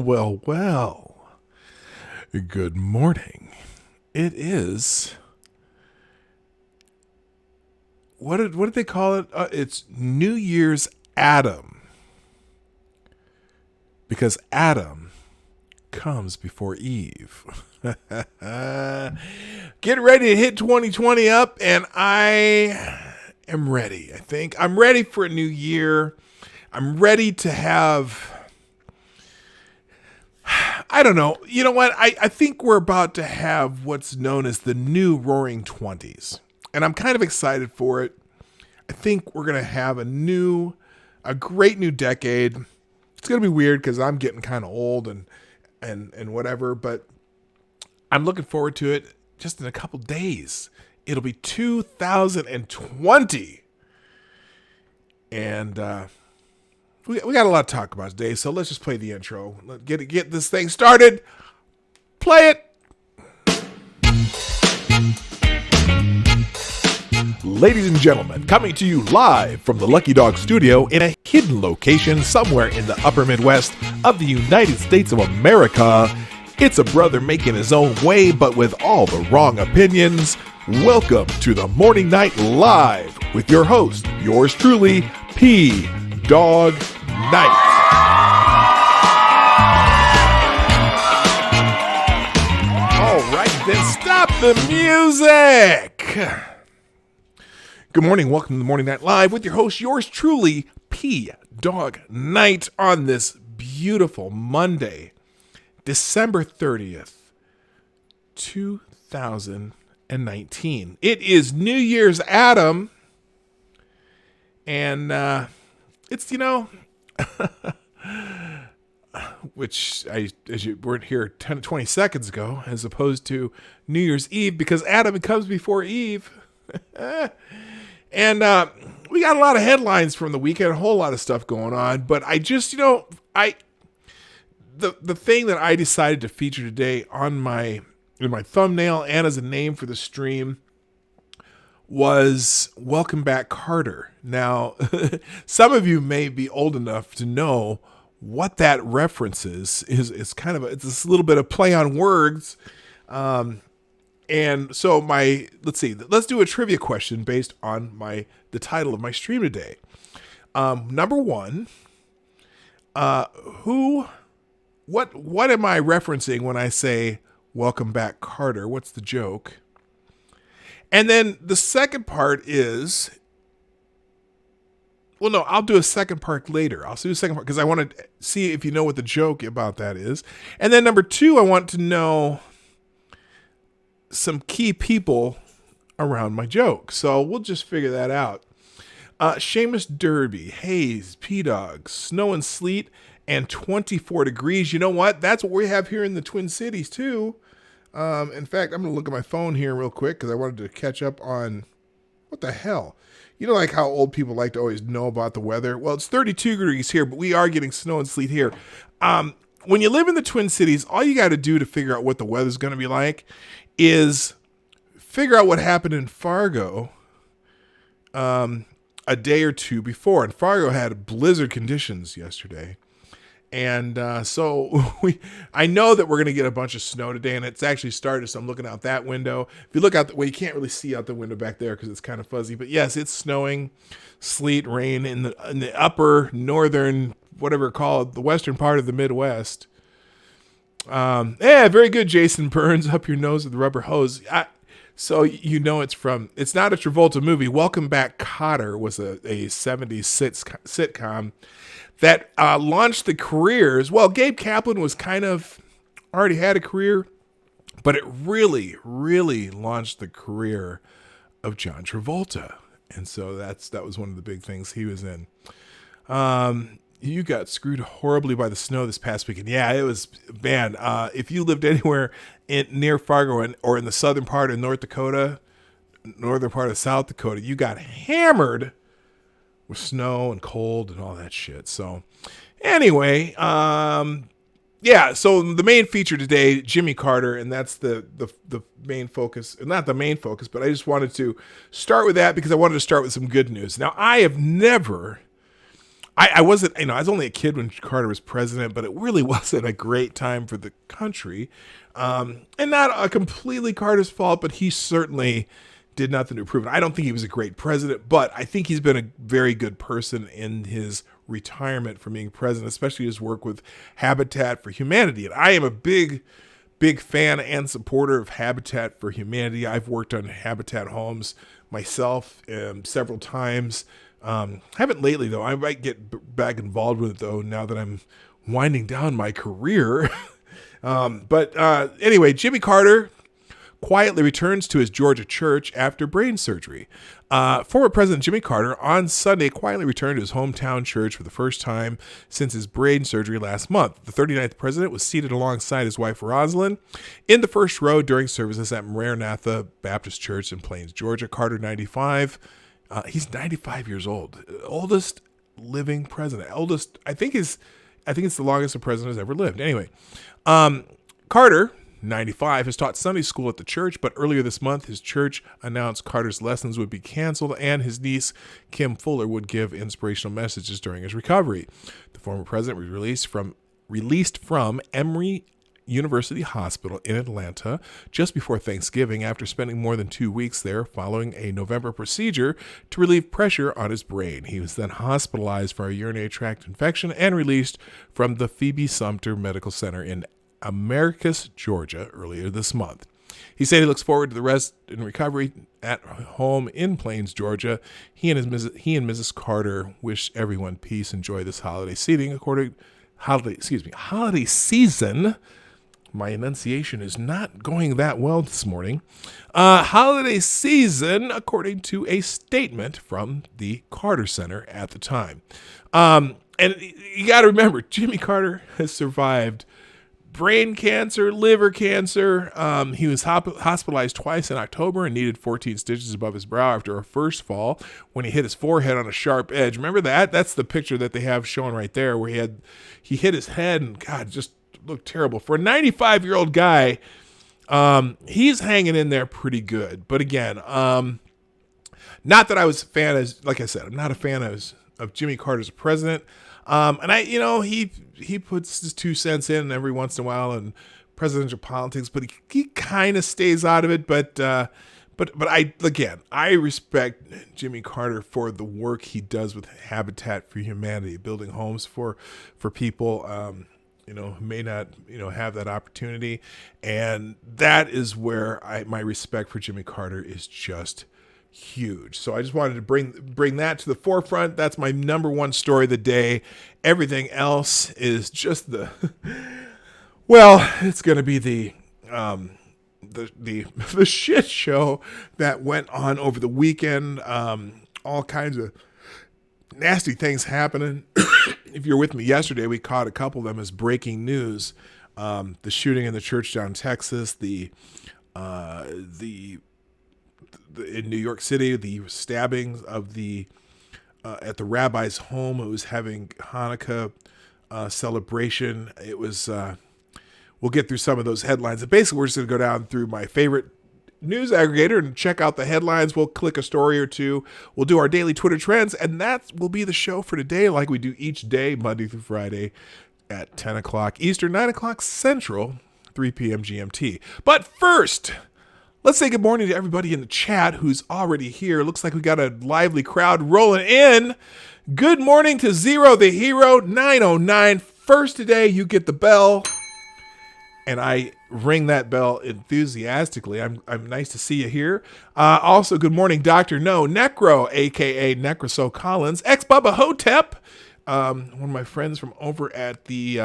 Well. Good morning. It is. What did they call it? It's New Year's Adam. Because Adam comes before Eve. Get ready to hit 2020 up, and I am ready. I think I'm ready for a new year. I'm ready to have. I don't know. You know what? I think we're about to have what's known as the new Roaring Twenties. And I'm kind of excited for it. I think we're going to have a great new decade. It's going to be weird because I'm getting kind of old and whatever, but I'm looking forward to it just in a couple days. It'll be 2020. And we got a lot to talk about today, so let's just play the intro. Let's get this thing started. Play it. Ladies and gentlemen, coming to you live from the Lucky Dog Studio in a hidden location somewhere in the upper Midwest of the United States of America, it's a brother making his own way, but with all the wrong opinions. Welcome to the Morning Night Live with your host, yours truly, P. Dog Night. All right, then stop the music. Good morning. Welcome to the Morning Night Live with your host, yours truly, P. Dog Night, on this beautiful Monday, December 30th, 2019. It is New Year's Adam, and it's, which as you weren't here 10 to 20 seconds ago, as opposed to New Year's Eve, because Adam comes before Eve. And we got a lot of headlines from the weekend, a whole lot of stuff going on. But I just, the thing that I decided to feature today in my thumbnail and as a name for the stream was Welcome Back, Carter. Now, some of you may be old enough to know what that reference is. It's kind of it's this little bit of play on words. And so let's do a trivia question based on the title of my stream today. Number one, what am I referencing when I say Welcome Back, Carter? What's the joke? And then the second part is, well, no, I'll do a second part later. I'll do a second part because I want to see if you know what the joke about that is. And then number two, I want to know some key people around my joke. So we'll just figure that out. Seamus Derby, Haze, P-Dog, snow and sleet, and 24 degrees. You know what? That's what we have here in the Twin Cities too. In fact, I'm going to look at my phone here real quick because I wanted to catch up on what the hell. You know, like how old people like to always know about the weather. Well, it's 32 degrees here, but we are getting snow and sleet here. When you live in the Twin Cities, all you got to do to figure out what the weather's going to be like is figure out what happened in Fargo a day or two before. And Fargo had blizzard conditions yesterday. And so I know that we're going to get a bunch of snow today, and it's actually started, so I'm looking out that window. If you look out you can't really see out the window back there because it's kind of fuzzy. But yes, it's snowing, sleet, rain in the upper northern, whatever called, the western part of the Midwest. Yeah, very good, Jason Burns, up your nose with the rubber hose. So you know it's not a Travolta movie. Welcome Back, Kotter was a 70s sitcom that launched the careers. Well, Gabe Kaplan was kind of already had a career, but it really, really launched the career of John Travolta. And so that was one of the big things he was in. You got screwed horribly by the snow this past weekend. Yeah, it was, man. If you lived anywhere near Fargo or in the southern part of North Dakota, northern part of South Dakota, you got hammered with snow and cold and all that shit. So anyway, yeah, so the main feature today, Jimmy Carter, and that's the main focus. Not the main focus, but I just wanted to start with that because I wanted to start with some good news. Now, I have never I wasn't, I was only a kid when Carter was president, but it really wasn't a great time for the country. And not a completely Carter's fault, but he certainly did nothing to improve it. I don't think he was a great president, but I think he's been a very good person in his retirement from being president, especially his work with Habitat for Humanity. And I am a big fan and supporter of Habitat for Humanity. I've worked on Habitat homes myself several times. Haven't lately, though. I might get back involved with it, though, now that I'm winding down my career. But anyway, Jimmy Carter quietly returns to his Georgia church after brain surgery. Former President Jimmy Carter on Sunday quietly returned to his hometown church for the first time since his brain surgery last month. The 39th president was seated alongside his wife Rosalind in the first row during services at Maranatha Baptist Church in Plains, Georgia. Carter, 95. He's 95 years old. Oldest living president. I think it's the longest a president has ever lived. Anyway, Carter, 95, has taught Sunday school at the church, but earlier this month, his church announced Carter's lessons would be canceled and his niece, Kim Fuller, would give inspirational messages during his recovery. The former president was released from Emory University Hospital in Atlanta just before Thanksgiving after spending more than 2 weeks there following a November procedure to relieve pressure on his brain. He was then hospitalized for a urinary tract infection and released from the Phoebe Sumter Medical Center in Americus, Georgia, earlier this month. He said he looks forward to the rest and recovery at home in Plains, Georgia. He and Mrs. Carter wish everyone peace and joy this holiday season. My enunciation is not going that well this morning. Holiday season, according to a statement from the Carter Center at the time. And you got to remember, Jimmy Carter has survived brain cancer, liver cancer. He was hospitalized twice in October and needed 14 stitches above his brow after a first fall when he hit his forehead on a sharp edge. Remember that? That's the picture that they have shown right there where he hit his head and God, just looked terrible. For a 95-year-old guy, he's hanging in there pretty good. But again, not that I was a fan, like I said, I'm not a fan of Jimmy Carter as president. And he puts his 2 cents in every once in a while in presidential politics, but he kind of stays out of it. But I respect Jimmy Carter for the work he does with Habitat for Humanity, building homes for people, who may not, have that opportunity. And that is where my respect for Jimmy Carter is just huge. So I just wanted to bring that to the forefront. That's my number one story of the day. Everything else is just it's going to be the shit show that went on over the weekend. All kinds of nasty things happening. If you're with me yesterday, we caught a couple of them as breaking news. The shooting in the church down in Texas, in New York City, the stabbings of at the rabbi's home who was having Hanukkah celebration. It was, we'll get through some of those headlines. And basically, we're just going to go down through my favorite news aggregator and check out the headlines. We'll click a story or two. We'll do our daily Twitter trends, and that will be the show for today, like we do each day, Monday through Friday at 10 o'clock Eastern, 9 o'clock Central, 3 p.m. GMT. But first, let's say good morning to everybody in the chat who's already here. Looks like we got a lively crowd rolling in. Good morning to Zero the Hero 909. First today, you get the bell, and I ring that bell enthusiastically. I'm nice to see you here. Also, good morning, Dr. No Necro, a.k.a. Necroso Collins, ex-Bubba Hotep, one of my friends from over at the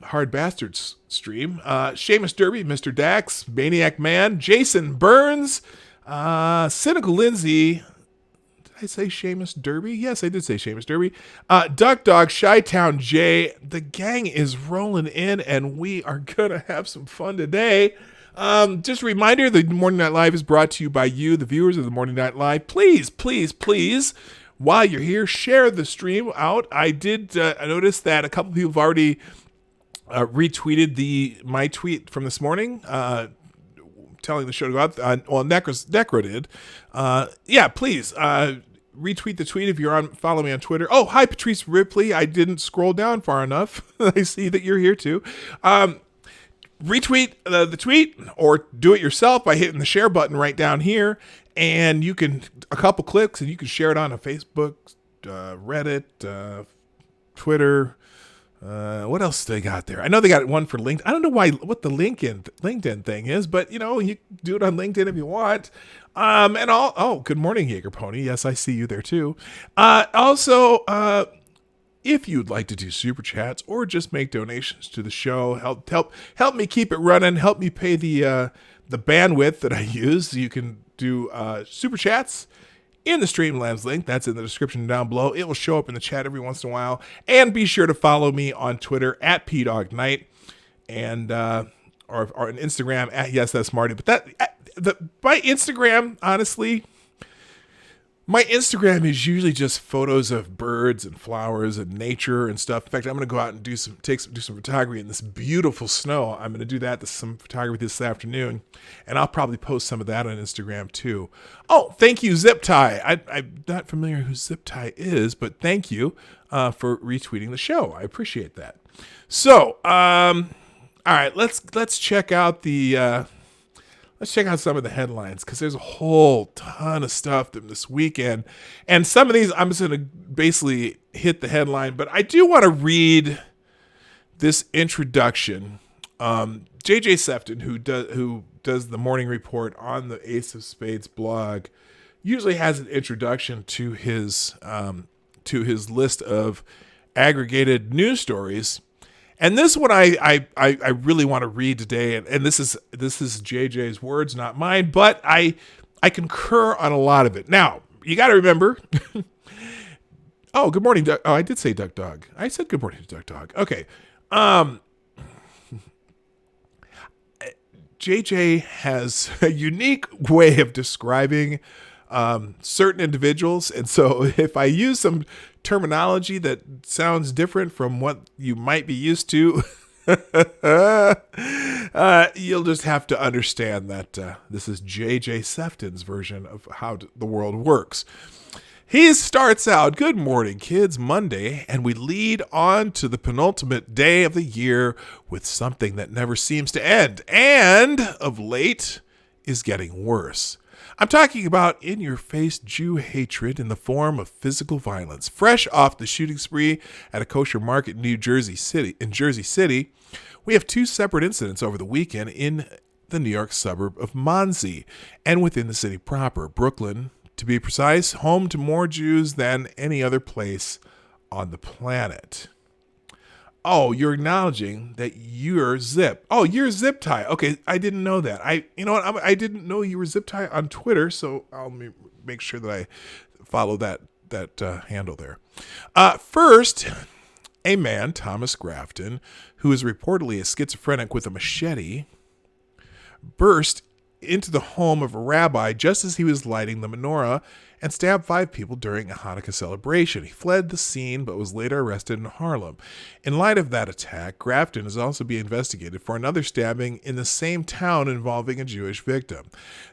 Hard Bastards stream. Seamus Derby, Mr. Dax, Maniac Man, Jason Burns, Cynical Lindsay. Did I say Seamus Derby? Yes, I did say Seamus Derby. Duck Dog, Chi-Town J. The gang is rolling in, and we are going to have some fun today. Just a reminder, the Morning Night Live is brought to you by you, the viewers of the Morning Night Live. Please, please, please, while you're here, share the stream out. I did notice that a couple people have already retweeted my tweet from this morning, telling the show to go out. Necro did. Yeah, please. retweet the tweet if you're on. Follow me on Twitter. Oh, hi, Patrice Ripley. I didn't scroll down far enough. I see that you're here too. Retweet the tweet or do it yourself by hitting the share button right down here. And you can, a couple clicks, and you can share it on a Facebook, Reddit, Twitter. What else do they got there? I know they got one for LinkedIn. I don't know what the LinkedIn thing is, but you can do it on LinkedIn if you want. Good morning, Jaeger Pony. Yes, I see you there too. If you'd like to do super chats or just make donations to the show, help me keep it running, help me pay the bandwidth that I use. You can do super chats in the Streamlabs link. That's in the description down below. It will show up in the chat every once in a while. And be sure to follow me on Twitter at PDogKnight and or on Instagram at Yes That's Marty. But my Instagram, honestly, my Instagram is usually just photos of birds and flowers and nature and stuff. In fact, I'm going to go out and do some photography in this beautiful snow. I'm going to do that. Some photography this afternoon, and I'll probably post some of that on Instagram too. Oh, thank you, Zip Tie. I'm not familiar who Zip Tie is, but thank you for retweeting the show. I appreciate that. So, all right, let's check out the. Let's check out some of the headlines because there's a whole ton of stuff this weekend. And some of these, I'm just going to basically hit the headline. But I do want to read this introduction. JJ Sefton, who does the morning report on the Ace of Spades blog, usually has an introduction to his list of aggregated news stories. And this one I really want to read today, and this is JJ's words, not mine, but I concur on a lot of it. Now, you got to remember. Oh, good morning, Duck. Oh, I did say Duck Dog. I said good morning to Duck Dog. Okay. JJ has a unique way of describing certain individuals, and so if I use some terminology that sounds different from what you might be used to, you'll just have to understand that this is JJ Sefton's version of how the world works. He starts out, good morning, kids, Monday, and we lead on to the penultimate day of the year with something that never seems to end, and of late is getting worse. I'm talking about in-your-face Jew hatred in the form of physical violence. Fresh off the shooting spree at a kosher market in Jersey City, we have two separate incidents over the weekend in the New York suburb of Monsey and within the city proper, Brooklyn, to be precise, home to more Jews than any other place on the planet. Oh, you're acknowledging that you're Zip. Oh, you're Zip Tie. Okay, I didn't know that. I didn't know you were Zip Tie on Twitter, so I'll make sure that I follow that handle there. First, a man, Thomas Grafton, who is reportedly a schizophrenic with a machete, burst into the home of a rabbi just as he was lighting the menorah and stabbed 5 people during a Hanukkah celebration. He fled the scene but was later arrested in Harlem. In light of that attack, Grafton is also being investigated for another stabbing in the same town involving a Jewish victim.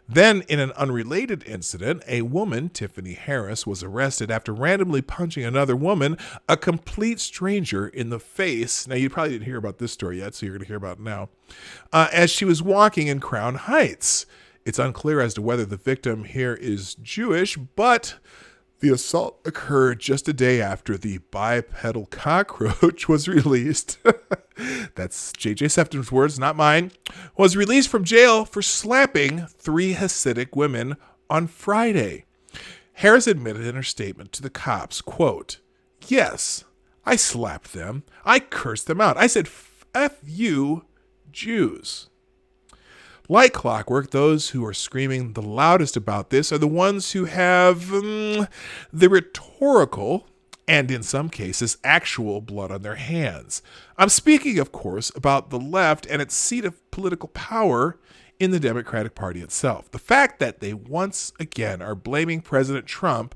Then, in an unrelated incident, a woman, Tiffany Harris, was arrested after randomly punching another woman, a complete stranger, in the face. Now, you probably didn't hear about this story yet, so you're going to hear about it now. As she was walking in Crown Heights. It's unclear as to whether the victim here is Jewish, but the assault occurred just a day after the bipedal cockroach was released. That's J.J. Sefton's words, not mine. Was released from jail for slapping 3 Hasidic women on Friday. Harris admitted in her statement to the cops, quote, "Yes, I slapped them. I cursed them out. I said, F you, Jews." Like clockwork, those who are screaming the loudest about this are the ones who have the rhetorical and, in some cases, actual blood on their hands. I'm speaking, of course, about the left and its seat of political power in the Democratic Party itself. The fact that they once again are blaming President Trump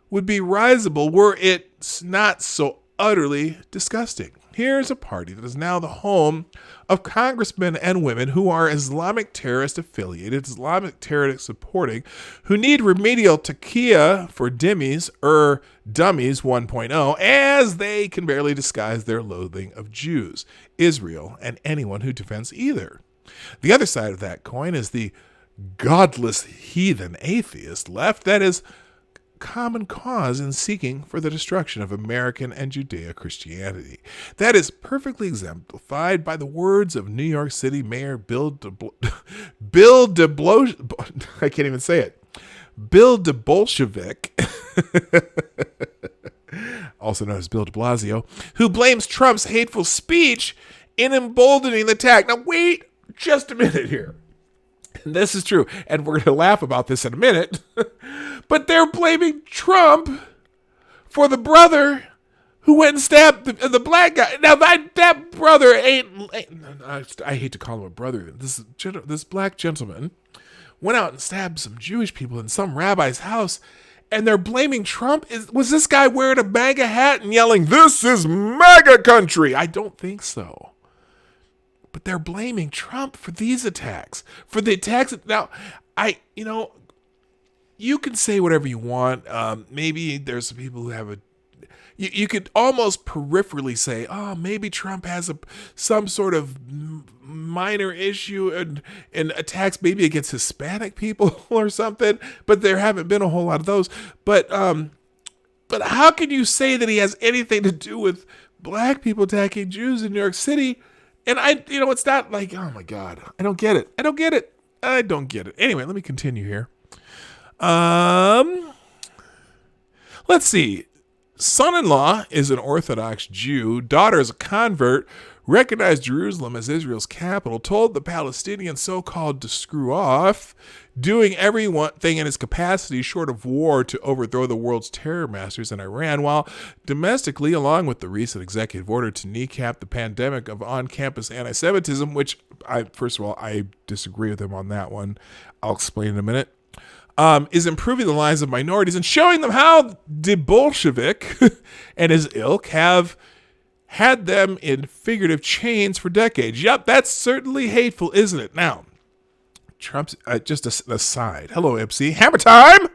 would be risible were it not so utterly disgusting. Here's a party that is now the home of congressmen and women who are Islamic terrorist affiliated, Islamic terrorist supporting, who need remedial taqiyya for dummies 1.0, as they can barely disguise their loathing of Jews, Israel, and anyone who defends either. The other side of that coin is the godless heathen atheist left that is common cause in seeking for the destruction of American and Judeo-Christianity. That is perfectly exemplified by the words of New York City Mayor Bill de I can't even say it. Bill de Bolshevik, also known as Bill de Blasio, who blames Trump's hateful speech in emboldening the attack. Now wait just a minute here. This is true, and we're going to laugh about this in a minute. But they're blaming Trump for the brother who went and stabbed the black guy. Now, that brother ain't I hate to call him a brother. This black gentleman went out and stabbed some Jewish people in some rabbi's house, and they're blaming Trump. Was this guy wearing a MAGA hat and yelling, "This is MAGA country"? I don't think so. But they're blaming Trump for these attacks, for the attacks. Now, you can say whatever you want. Maybe there's some people who have you could almost peripherally say, oh, maybe Trump has some sort of minor issue and attacks maybe against Hispanic people or something. But there haven't been a whole lot of those. But how can you say that he has anything to do with black people attacking Jews in New York City? And it's not like, oh my God, I don't get it. Anyway, let me continue here. Let's see. Son-in-law is an Orthodox Jew. Daughter is a convert. Recognized Jerusalem as Israel's capital. Told the Palestinians so-called to screw off. Doing everything in his capacity short of war to overthrow the world's terror masters in Iran, while domestically, along with the recent executive order to kneecap the pandemic of on-campus anti-Semitism, which first of all, I disagree with him on that one. I'll explain in a minute. Is improving the lives of minorities and showing them how the Bolshevik and his ilk have had them in figurative chains for decades. Yep, that's certainly hateful, isn't it? Now, Trump's just an aside. Hello, MC. Hammer time!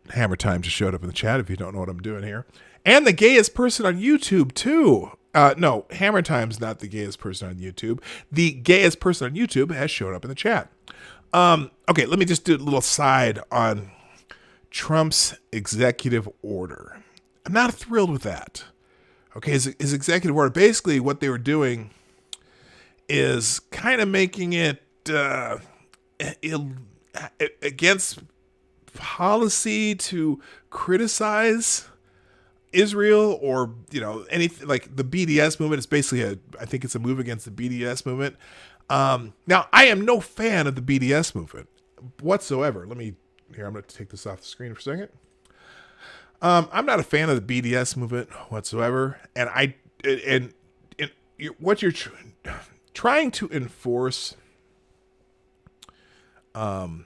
Hammer time just showed up in the chat if you don't know what I'm doing here. And the gayest person on YouTube, too. No, Hammer time's not the gayest person on YouTube. The gayest person on YouTube has shown up in the chat. Okay, let me just do a little side on Trump's executive order. I'm not thrilled with that. Okay, his executive order, basically what they were doing is kind of making it against policy to criticize Israel or, anything like the BDS movement. It's basically I think it's a move against the BDS movement. Now, I am no fan of the BDS movement whatsoever. I'm going to take this off the screen for a second. I'm not a fan of the BDS movement whatsoever. And what you're trying to enforce, the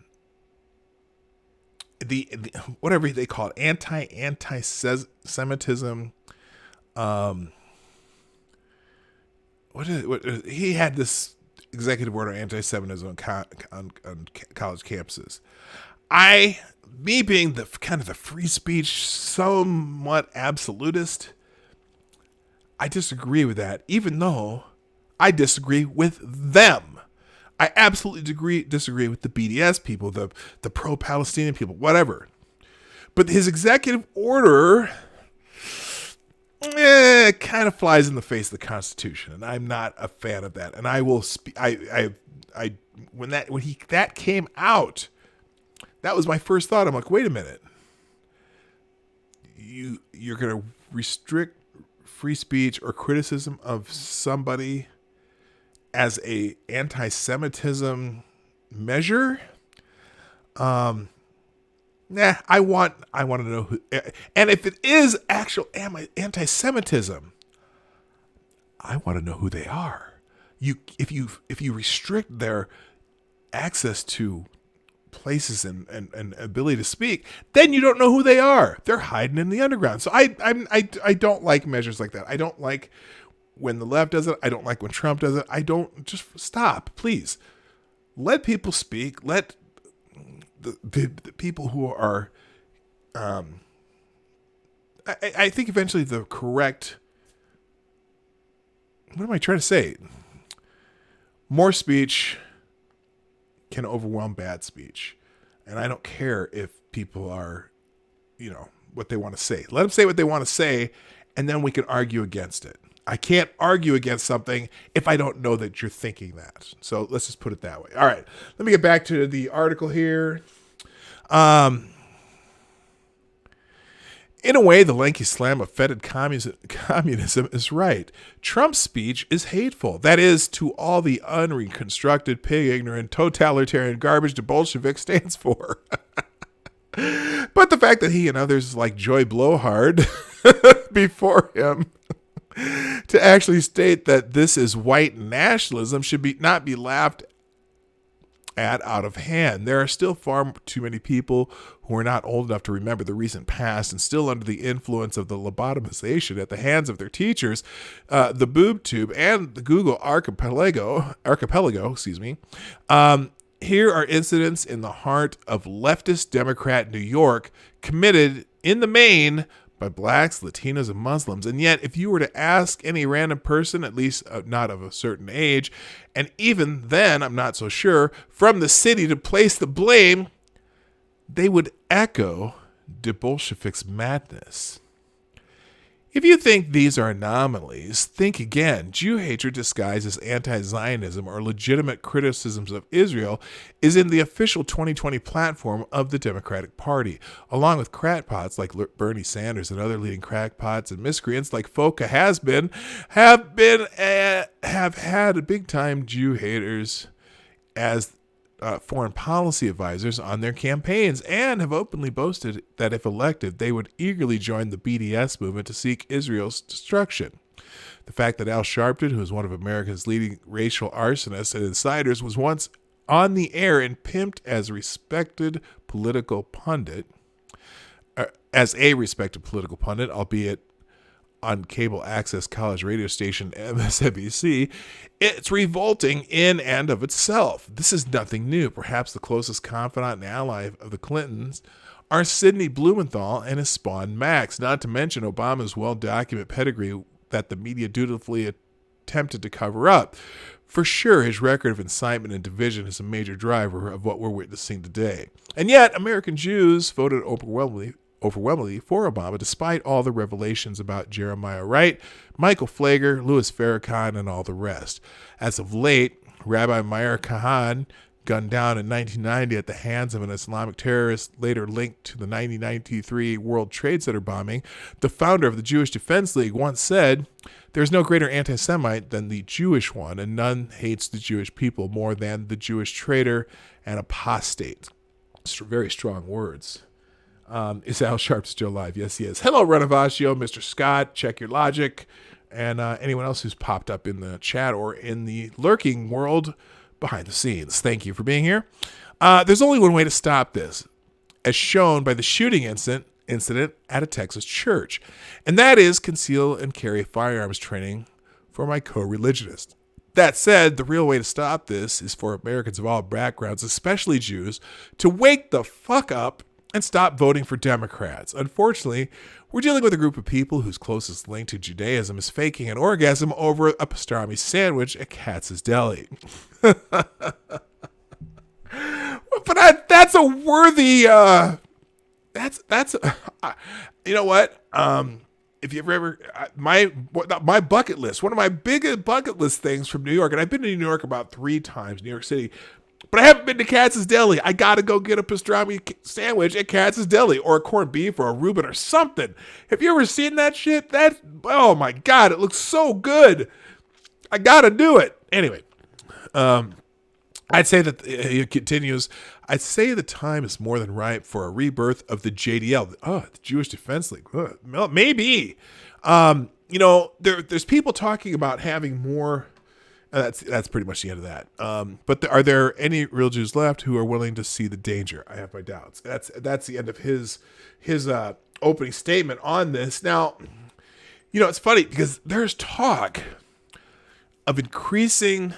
whatever they call it, anti-Semitism. He had this executive order anti-Semitism on college campuses. Me being the kind of the free speech, somewhat absolutist, I disagree with that, even though I disagree with them. I absolutely disagree with the BDS people, the pro-Palestinian people, whatever. But his executive order kind of flies in the face of the Constitution, and I'm not a fan of that. And I will when that came out, that was my first thought. I'm like, wait a minute, you're going to restrict free speech or criticism of somebody as a anti-Semitism measure? I want to know who, and if it is actual anti-Semitism, I want to know who they are. If you restrict their access to places and ability to speak, then you don't know who they are. They're hiding in the underground. So I don't like measures like that. I don't like when the left does it. I don't like when Trump does it. I don't. Just stop, please. Let people speak. Let the people who are, I think eventually the correct, what am I trying to say? More speech can overwhelm bad speech. And I don't care if people are, what they want to say. Let them say what they want to say, and then we can argue against it. I can't argue against something if I don't know that you're thinking that. So let's just put it that way. All right. Let me get back to the article here. In a way, the lanky slam of fetid communism is right. Trump's speech is hateful. That is, to all the unreconstructed, pig-ignorant, totalitarian garbage the Bolshevik stands for. But the fact that he and others like Joy Blowhard before him to actually state that this is white nationalism should not be laughed at out of hand. There are still far too many people who are not old enough to remember the recent past and still under the influence of the lobotomization at the hands of their teachers, the boob tube, and the Google archipelago. Here are incidents in the heart of leftist Democrat New York committed in the main by blacks, Latinos, and Muslims. And yet, if you were to ask any random person, at least not of a certain age, and even then, I'm not so sure, from the city to place the blame, they would echo the Bolsheviks' madness. If you think these are anomalies, think again. Jew hatred disguised as anti-Zionism or legitimate criticisms of Israel is in the official 2020 platform of the Democratic Party, along with crackpots like Bernie Sanders and other leading crackpots and miscreants like Foka have had big-time Jew haters as foreign policy advisors on their campaigns and have openly boasted that if elected, they would eagerly join the BDS movement to seek Israel's destruction. The fact that Al Sharpton, who is one of America's leading racial arsonists and insiders, was once on the air and pimped as a respected political pundit, albeit on cable access college radio station MSNBC, it's revolting in and of itself. This is nothing new. Perhaps the closest confidant and ally of the Clintons are Sidney Blumenthal and his spawn Max, not to mention Obama's well-documented pedigree that the media dutifully attempted to cover up. For sure, his record of incitement and division is a major driver of what we're witnessing today. And yet, American Jews voted overwhelmingly for Obama, despite all the revelations about Jeremiah Wright, Michael Flager, Louis Farrakhan, and all the rest. As of late, Rabbi Meir Kahan, gunned down in 1990 at the hands of an Islamic terrorist later linked to the 1993 World Trade Center bombing, the founder of the Jewish Defense League once said, "There's no greater anti-Semite than the Jewish one, and none hates the Jewish people more than the Jewish traitor and apostate." Very strong words. Is Al Sharp still alive? Yes, he is. Hello, Renovaccio, Mr. Scott, Check Your Logic, and anyone else who's popped up in the chat or in the lurking world behind the scenes. Thank you for being here. There's only one way to stop this, as shown by the shooting incident at a Texas church, and that is conceal and carry firearms training for my co-religionists. That said, the real way to stop this is for Americans of all backgrounds, especially Jews, to wake the fuck up and stop voting for Democrats. Unfortunately, we're dealing with a group of people whose closest link to Judaism is faking an orgasm over a pastrami sandwich at Katz's Deli. But that's a worthy. You know what? If you've ever my bucket list, one of my biggest bucket list things from New York, and I've been to New York about 3 times, New York City. But I haven't been to Katz's Deli. I got to go get a pastrami sandwich at Katz's Deli or a corned beef or a Reuben or something. Have you ever seen that shit? Oh my God, it looks so good. I got to do it. Anyway, I'd say that it continues. I'd say the time is more than ripe for a rebirth of the JDL. The Jewish Defense League. Maybe. There's people talking about having more That's pretty much the end of that. But are there any real Jews left who are willing to see the danger? I have my doubts. That's the end of his opening statement on this. Now, it's funny because there's talk of increasing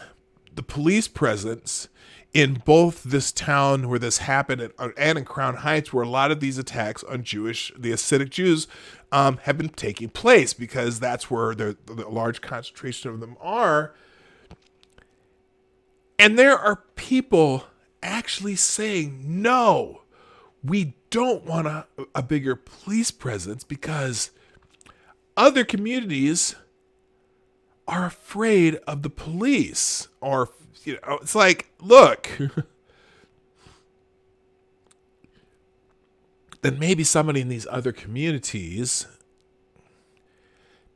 the police presence in both this town where this happened and in Crown Heights, where a lot of these attacks on the Hasidic Jews, have been taking place, because that's where the large concentration of them are. And there are people actually saying, no, we don't want a bigger police presence because other communities are afraid of the police. Or, it's like, look, then maybe somebody in these other communities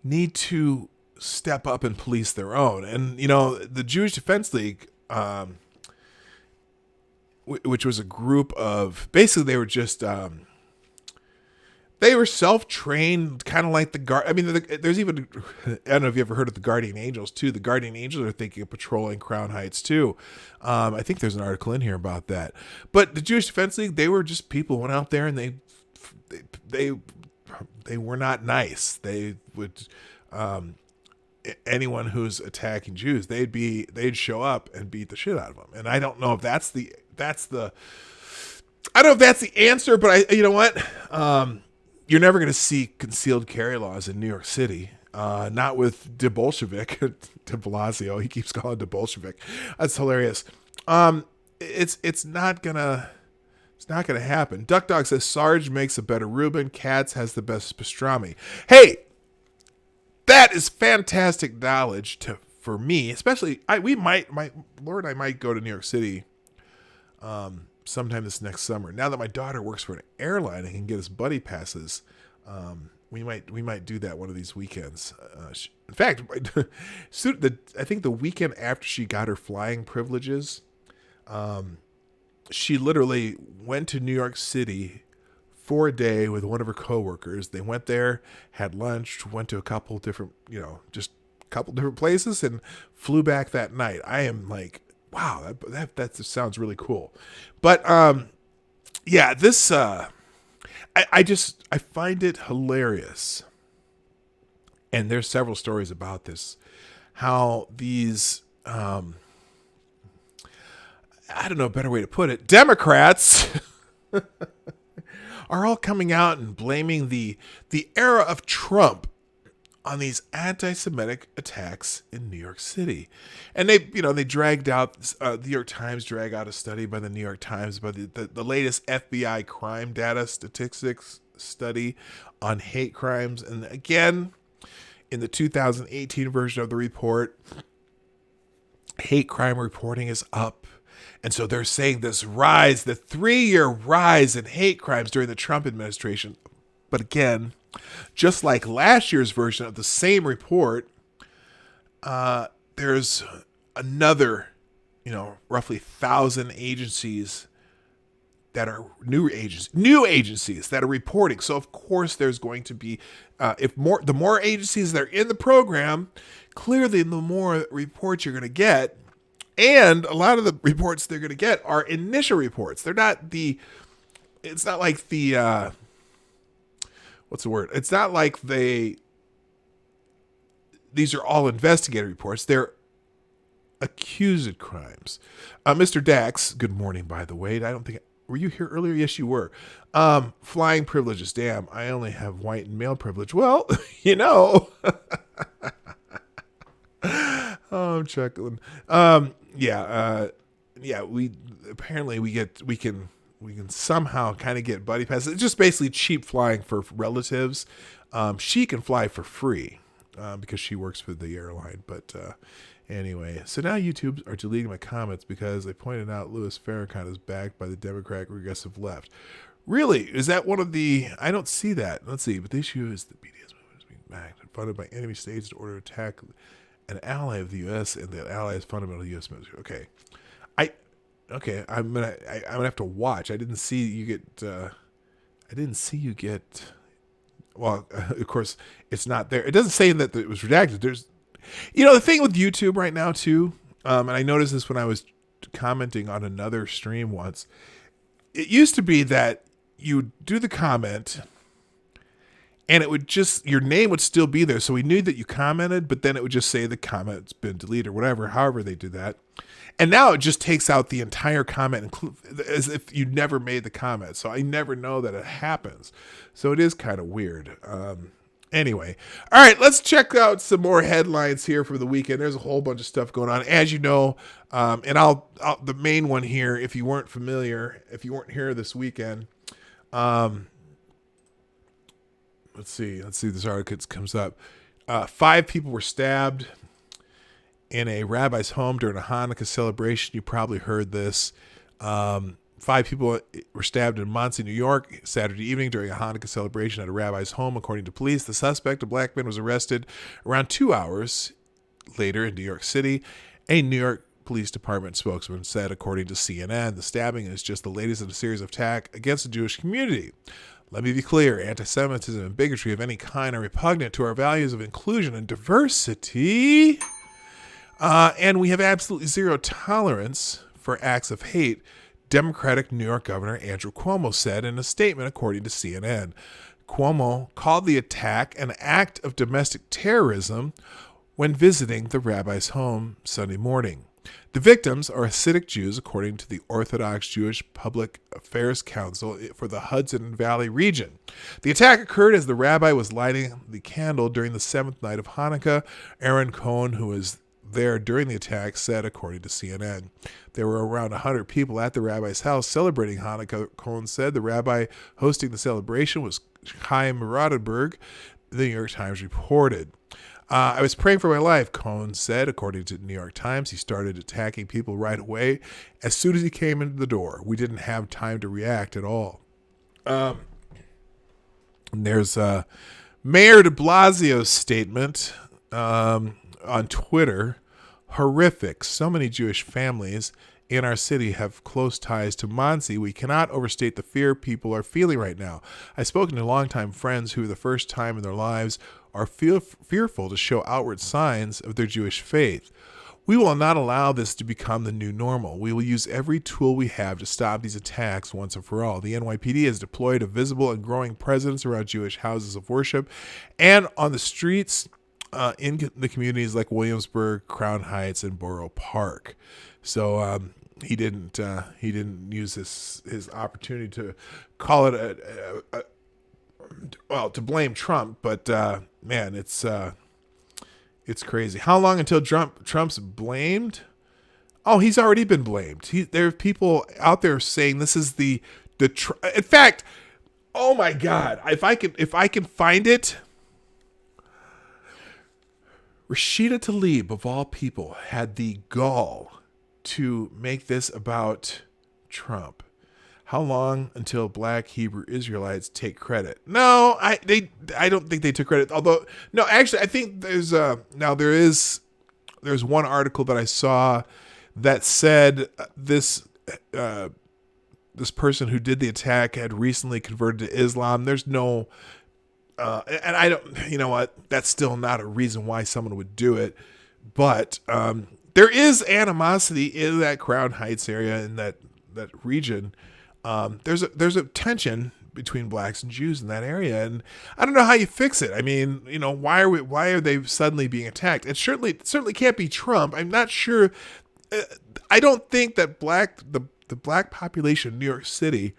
need to step up and police their own. And, the Jewish Defense League, which was a group of, basically they were just, they were self-trained, kind of like the guard. I mean, there's even, I don't know if you ever heard of the Guardian Angels too. The Guardian Angels are thinking of patrolling Crown Heights too. I think there's an article in here about that. But the Jewish Defense League, they were just people who went out there and they were not nice. They would, anyone who's attacking Jews, they'd show up and beat the shit out of them. And I don't know if that's the I don't know if that's the answer, but you know what? You're never going to see concealed carry laws in New York City. Not with de Bolshevik, de Blasio. He keeps calling de Bolshevik. That's hilarious. It's not gonna happen. Duck Dog says Sarge makes a better Reuben. Katz has the best pastrami. Hey, that is fantastic knowledge for me, especially. My Lord, I might go to New York City sometime this next summer. Now that my daughter works for an airline and can get us buddy passes, we might do that one of these weekends. In fact, I think the weekend after she got her flying privileges, she literally went to New York City for a day with one of her coworkers. They went there, had lunch, went to a couple different, just a couple different places, and flew back that night. I am like, wow, that sounds really cool. But yeah, this I find it hilarious, and there's several stories about this, how these I don't know a better way to put it, Democrats are all coming out and blaming the era of Trump on these anti-Semitic attacks in New York City. And they dragged out, the New York Times dragged out a study by the New York Times by the latest FBI crime data statistics study on hate crimes. And again, in the 2018 version of the report, hate crime reporting is up. And so they're saying this rise, the 3-year rise in hate crimes during the Trump administration. But again, just like last year's version of the same report, there's another, roughly 1,000 agencies that are new agencies that are reporting. So of course there's going to be, the more agencies that are in the program, clearly the more reports you're going to get. And a lot of the reports they're going to get are initial reports. It's not like the, what's the word? It's not like these are all investigative reports. They're accused crimes. Mr. Dax, good morning, by the way. Were you here earlier? Yes, you were. Flying privileges. Damn, I only have white and male privilege. Well, Oh, I'm chuckling. We can somehow kind of get buddy passes. It's just basically cheap flying for relatives. She can fly for free because she works for the airline. But anyway, so now YouTube are deleting my comments because they pointed out Louis Farrakhan is backed by the Democratic Progressive Left. Really? Is that one of the... I don't see that. Let's see. But the issue is the BDS movement is being backed and funded by enemy states in order to attack an ally of the U.S. and that ally is fundamental U.S. military. Okay, I'm gonna have to watch. I didn't see you get. Well, of course, it's not there. It doesn't say that it was redacted. The thing with YouTube right now too, and I noticed this when I was commenting on another stream once. It used to be that you do the comment and it would just, your name would still be there. So we knew that you commented, but then it would just say the comment's been deleted or whatever, however they do that. And now it just takes out the entire comment as if you never made the comment. So I never know that it happens. So it is kind of weird. Anyway, all right, let's check out some more headlines here for the weekend. There's a whole bunch of stuff going on, as you know, and I'll the main one here, if you weren't familiar, if you weren't here this weekend, let's see, this article comes up. 5 people were stabbed in a rabbi's home during a Hanukkah celebration. You probably heard this. 5 people were stabbed in Monsey, New York, Saturday evening during a Hanukkah celebration at a rabbi's home, according to police. The suspect, a black man, was arrested around 2 hours later in New York City. A New York Police Department spokesman said, according to CNN, the stabbing is just the latest in a series of attacks against the Jewish community. Let me be clear, anti-Semitism and bigotry of any kind are repugnant to our values of inclusion and diversity. And we have absolutely zero tolerance for acts of hate, Democratic New York Governor Andrew Cuomo said in a statement, according to CNN. Cuomo called the attack an act of domestic terrorism when visiting the rabbi's home Sunday morning. The victims are Hasidic Jews, according to the Orthodox Jewish Public Affairs Council for the Hudson Valley region. The attack occurred as the rabbi was lighting the candle during the 7th night of Hanukkah. Aaron Cohen, who was there during the attack, said, according to CNN. There were around 100 people at the rabbi's house celebrating Hanukkah. Cohen said the rabbi hosting the celebration was Chaim Rodenberg, the New York Times reported. I was praying for my life, Cohen said, according to the New York Times. He started attacking people right away as soon as he came into the door. We didn't have time to react at all. There's Mayor de Blasio's statement on Twitter. Horrific. So many Jewish families in our city have close ties to Monsey. We cannot overstate the fear people are feeling right now. I've spoken to longtime friends who, for the first time in their lives, are fearful to show outward signs of their Jewish faith. We will not allow this to become the new normal. We will use every tool we have to stop these attacks once and for all. The NYPD has deployed a visible and growing presence around Jewish houses of worship and on the streets in the communities like Williamsburg, Crown Heights, and Borough Park. So he didn't use his opportunity to call it to blame Trump, but man, it's crazy. How long until Trump's blamed? Oh, he's already been blamed. There are people out there saying this is the in fact, oh my God, if I can find it. Rashida Tlaib, of all people, had the gall to make this about Trump. How long until Black Hebrew Israelites take credit? No, I don't think they took credit. Although, no, actually, I think there's one article that I saw that said this person who did the attack had recently converted to Islam. There's no. And I don't, you know what? That's still not a reason why someone would do it. But there is animosity in that Crown Heights area, in that region. There's a tension between blacks and Jews in that area, and I don't know how you fix it. I mean, why are they suddenly being attacked? It certainly can't be Trump. I'm not sure. I don't think that the black population in New York City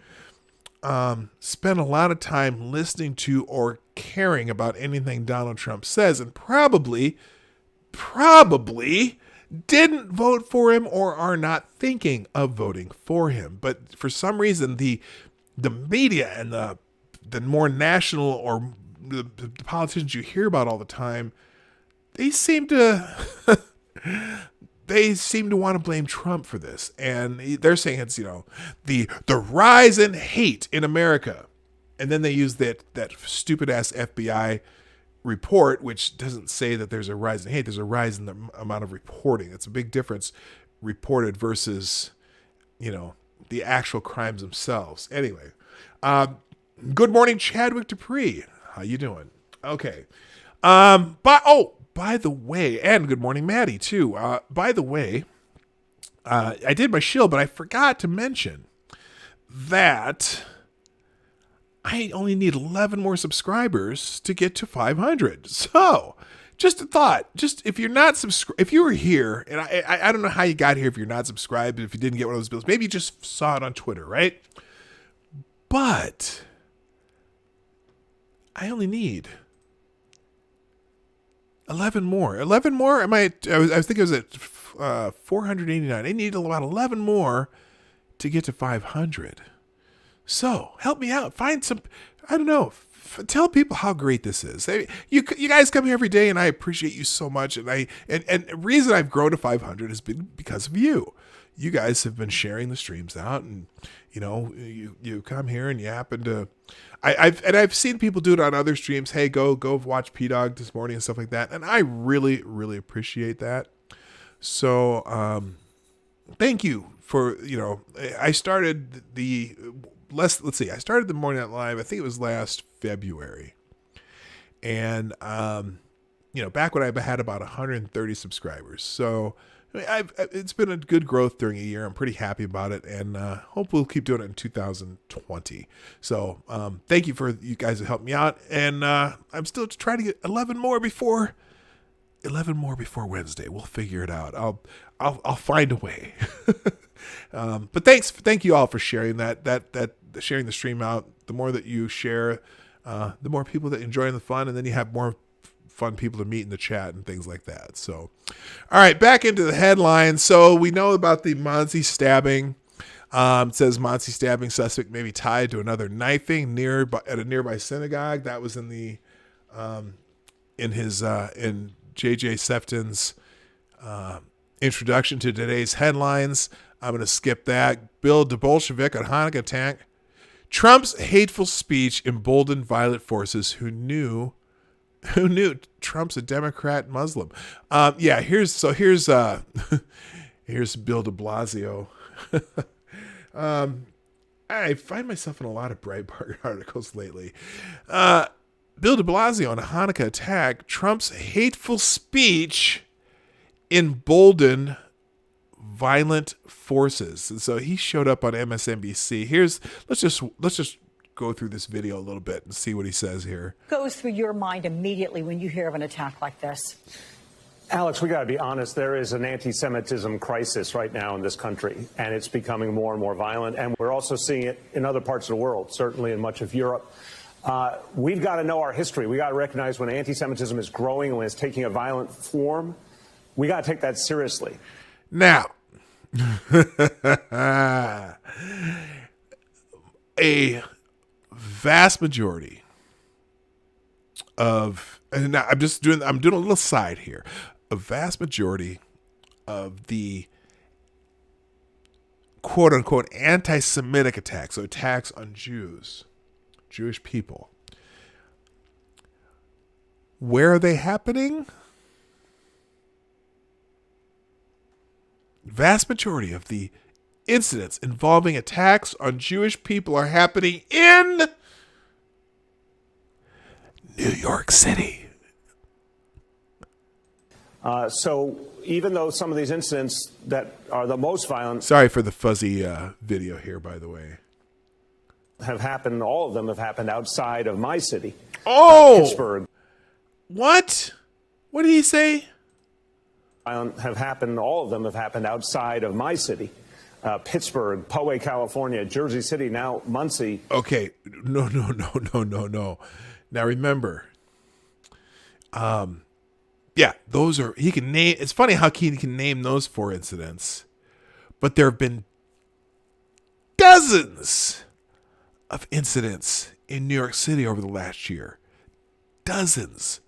spend a lot of time listening to or caring about anything Donald Trump says, and probably didn't vote for him or are not thinking of voting for him. But for some reason, the media and the more national or the politicians you hear about all the time, they seem to want to blame Trump for this. And they're saying it's, the rise in hate in America. And then they use that stupid ass FBI report, which doesn't say that there's a rise in hate. There's a rise in the amount of reporting. It's a big difference, reported versus, the actual crimes themselves. Anyway, good morning, Chadwick Dupree. How you doing? Okay. By by the way, and good morning, Maddie, too. By the way, I did my shield, but I forgot to mention that I only need 11 more subscribers to get to 500. So, just a thought. Just if you're not if you were here, and I don't know how you got here if you're not subscribed, if you didn't get one of those bills, maybe you just saw it on Twitter, right? But I only need 11 more. 11 more? I was thinking it was at 489. I need about 11 more to get to 500. So help me out. Find some, I don't know, tell people how great this is. You guys come here every day, and I appreciate you so much. And the reason I've grown to 500 has been because of you. You guys have been sharing the streams out, and you come here and you happen to. I've seen people do it on other streams. Hey, go watch P-Dog this morning and stuff like that, and I really, really appreciate that. So, thank you for I started the I started the Morning Night Live. I think it was last February, and back when I had about 130 subscribers. So it's been a good growth during a year. I'm pretty happy about it, and hope we'll keep doing it in 2020. So thank you for you guys who helped me out, and I'm still trying to get 11 more before Wednesday. We'll figure it out. I'll find a way. But thank you all for sharing that sharing the stream out. The more that you share, the more people that enjoy the fun, and then you have more fun people to meet in the chat and things like that. So, all right, back into the headlines. So we know about the Monsey stabbing. It says Monsey stabbing suspect may be tied to another knifing at a nearby synagogue. That was in the in JJ Sefton's introduction to today's headlines. I'm going to skip that. Bill de Bolshevik on Hanukkah attack. Trump's hateful speech emboldened violent forces who knew Trump's a Democrat Muslim. Here's here's Bill de Blasio. I find myself in a lot of Breitbart articles lately. Bill de Blasio on a Hanukkah attack. Trump's hateful speech emboldened violent forces. And so he showed up on MSNBC. Let's just go through this video a little bit and see what he says here. Goes through your mind immediately when you hear of an attack like this? Alex, we got to be honest. There is an anti-Semitism crisis right now in this country, and it's becoming more and more violent. And we're also seeing it in other parts of the world, certainly in much of Europe. We've got to know our history. We got to recognize when anti-Semitism is growing and when it's taking a violent form. We got to take that seriously. Now, a vast majority of, and now I'm doing a little side here. A vast majority of the quote unquote anti-Semitic attacks, so attacks on Jews, Jewish people, where are they happening? Vast majority of the incidents involving attacks on Jewish people are happening in New York City. So even though some of these incidents that are the most violent... Sorry for the fuzzy video here, by the way. ...have happened, all of them have happened outside of my city. Oh! Pittsburgh. What? What did he say? Have happened, all of them have happened outside of my city. Pittsburgh, Poway, California, Jersey City, now Muncie. Okay, no. Now remember, those are, he can name, it's funny how he can name those 4 incidents, but there have been dozens of incidents in New York City over the last year. Dozens.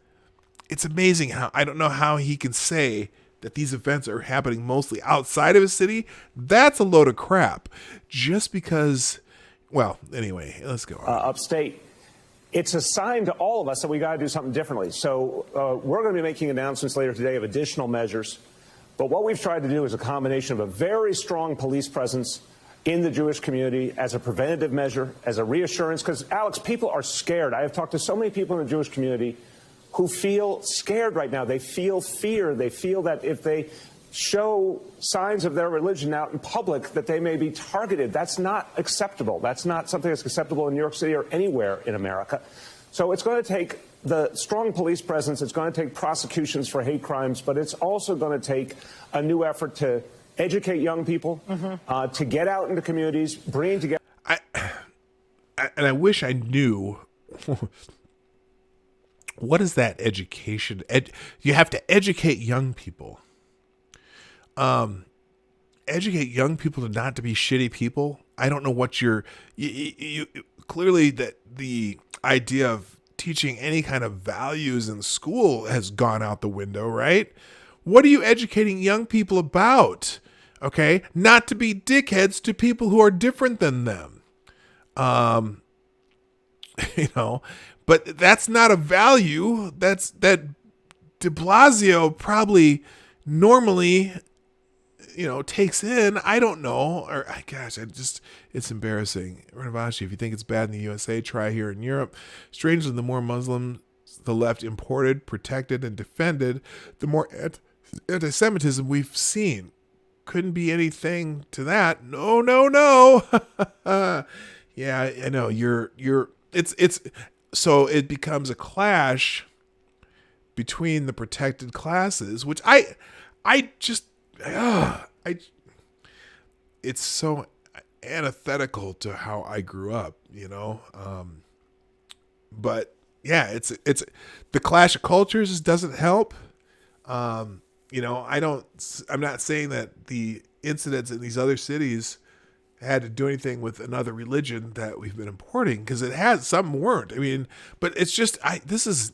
It's amazing how, I don't know how he can say that these events are happening mostly outside of his city. That's a load of crap. Just because, well, anyway, let's go on. Upstate. It's a sign to all of us that we got to do something differently. So we're going to be making announcements later today of additional measures. But what we've tried to do is a combination of a very strong police presence in the Jewish community as a preventative measure, as a reassurance. Because, Alex, people are scared. I have talked to so many people in the Jewish community who feel scared right now. They feel fear. They feel that if they show signs of their religion out in public, that they may be targeted. That's not acceptable. That's not something that's acceptable in New York City or anywhere in America. So it's going to take the strong police presence. It's going to take prosecutions for hate crimes, but it's also going to take a new effort to educate young people, to get out into communities, bring together. And I wish I knew what is that education? You have to educate young people. Educate young people to not to be shitty people. I don't know what you clearly that the idea of teaching any kind of values in school has gone out the window, right? What are you educating young people about? Okay, not to be dickheads to people who are different than them. But that's not a value. That de Blasio probably normally, takes in. I don't know. Or gosh, it's embarrassing. Renavashi, if you think it's bad in the USA, try here in Europe. Strangely, the more Muslims the left imported, protected, and defended, the more anti-Semitism we've seen. Couldn't be anything to that. No. Yeah, I know. It's so it becomes a clash between the protected classes, which it's so antithetical to how I grew up, but yeah, it's the clash of cultures doesn't help. I'm not saying that the incidents in these other cities had to do anything with another religion that we've been importing, because it has. Some weren't. I mean, but it's just it's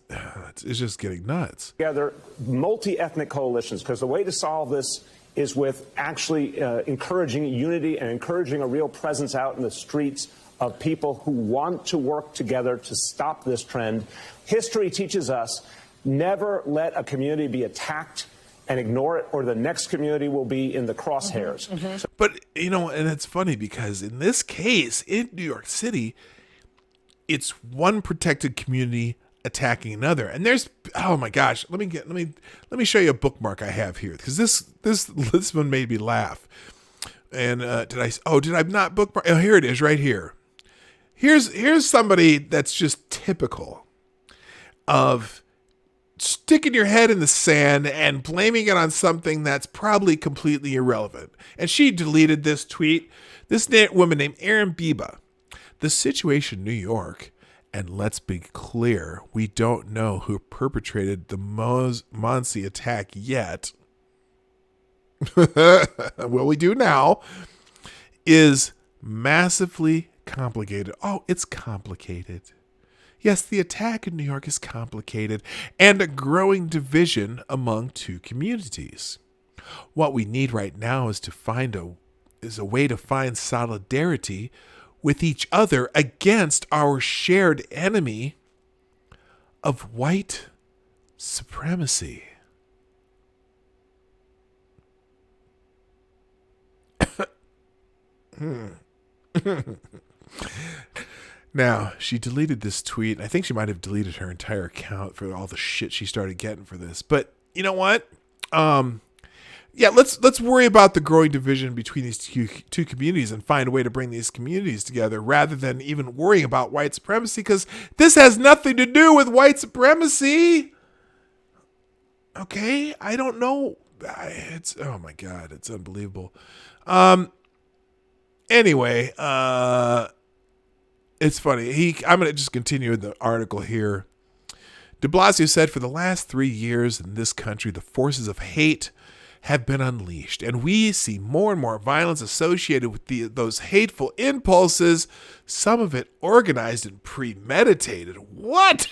just getting nuts. Together multi-ethnic coalitions, because the way to solve this is with actually encouraging unity and encouraging a real presence out in the streets of people who want to work together to stop this trend. History teaches us never let a community be attacked and ignore it, or the next community will be in the crosshairs. But, and it's funny because in this case, in New York City, it's one protected community attacking another. And there's, oh my gosh, let me show you a bookmark I have here, because this one made me laugh. And did I not bookmark? Oh, here it is right here. Here's somebody that's just typical of sticking your head in the sand and blaming it on something that's probably completely irrelevant. And she deleted this tweet. This woman named Erin Biba. The situation in New York, and let's be clear, we don't know who perpetrated the Monsey attack yet. Well, we do now. Is massively complicated. Oh, it's complicated. Yes, the attack in New York is complicated, and a growing division among two communities. What we need right now is a way to find solidarity with each other against our shared enemy of white supremacy. Now, she deleted this tweet. I think she might have deleted her entire account for all the shit she started getting for this. But you know what? Yeah, let's worry about the growing division between these two communities and find a way to bring these communities together, rather than even worrying about white supremacy, because this has nothing to do with white supremacy. Okay? I don't know. Oh my God, it's unbelievable. Anyway, it's funny. I'm going to just continue the article here. De Blasio said, for the last 3 years in this country, the forces of hate have been unleashed, and we see more and more violence associated with those hateful impulses, some of it organized and premeditated. What?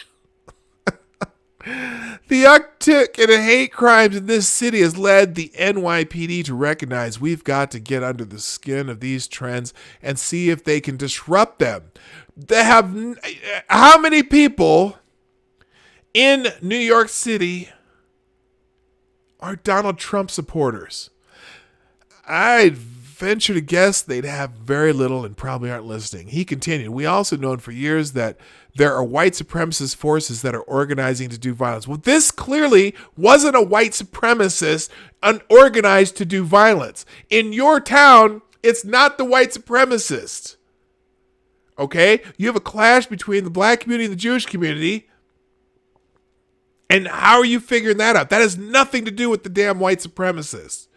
The uptick in hate crimes in this city has led the NYPD to recognize we've got to get under the skin of these trends and see if they can disrupt them. How many people in New York City are Donald Trump supporters? I'd venture to guess they'd have very little and probably aren't listening. He continued, we also known for years that there are white supremacist forces that are organizing to do violence. Well, this clearly wasn't a white supremacist organized to do violence. In your town, it's not the white supremacist. Okay? You have a clash between the black community and the Jewish community. And how are you figuring that out? That has nothing to do with the damn white supremacists.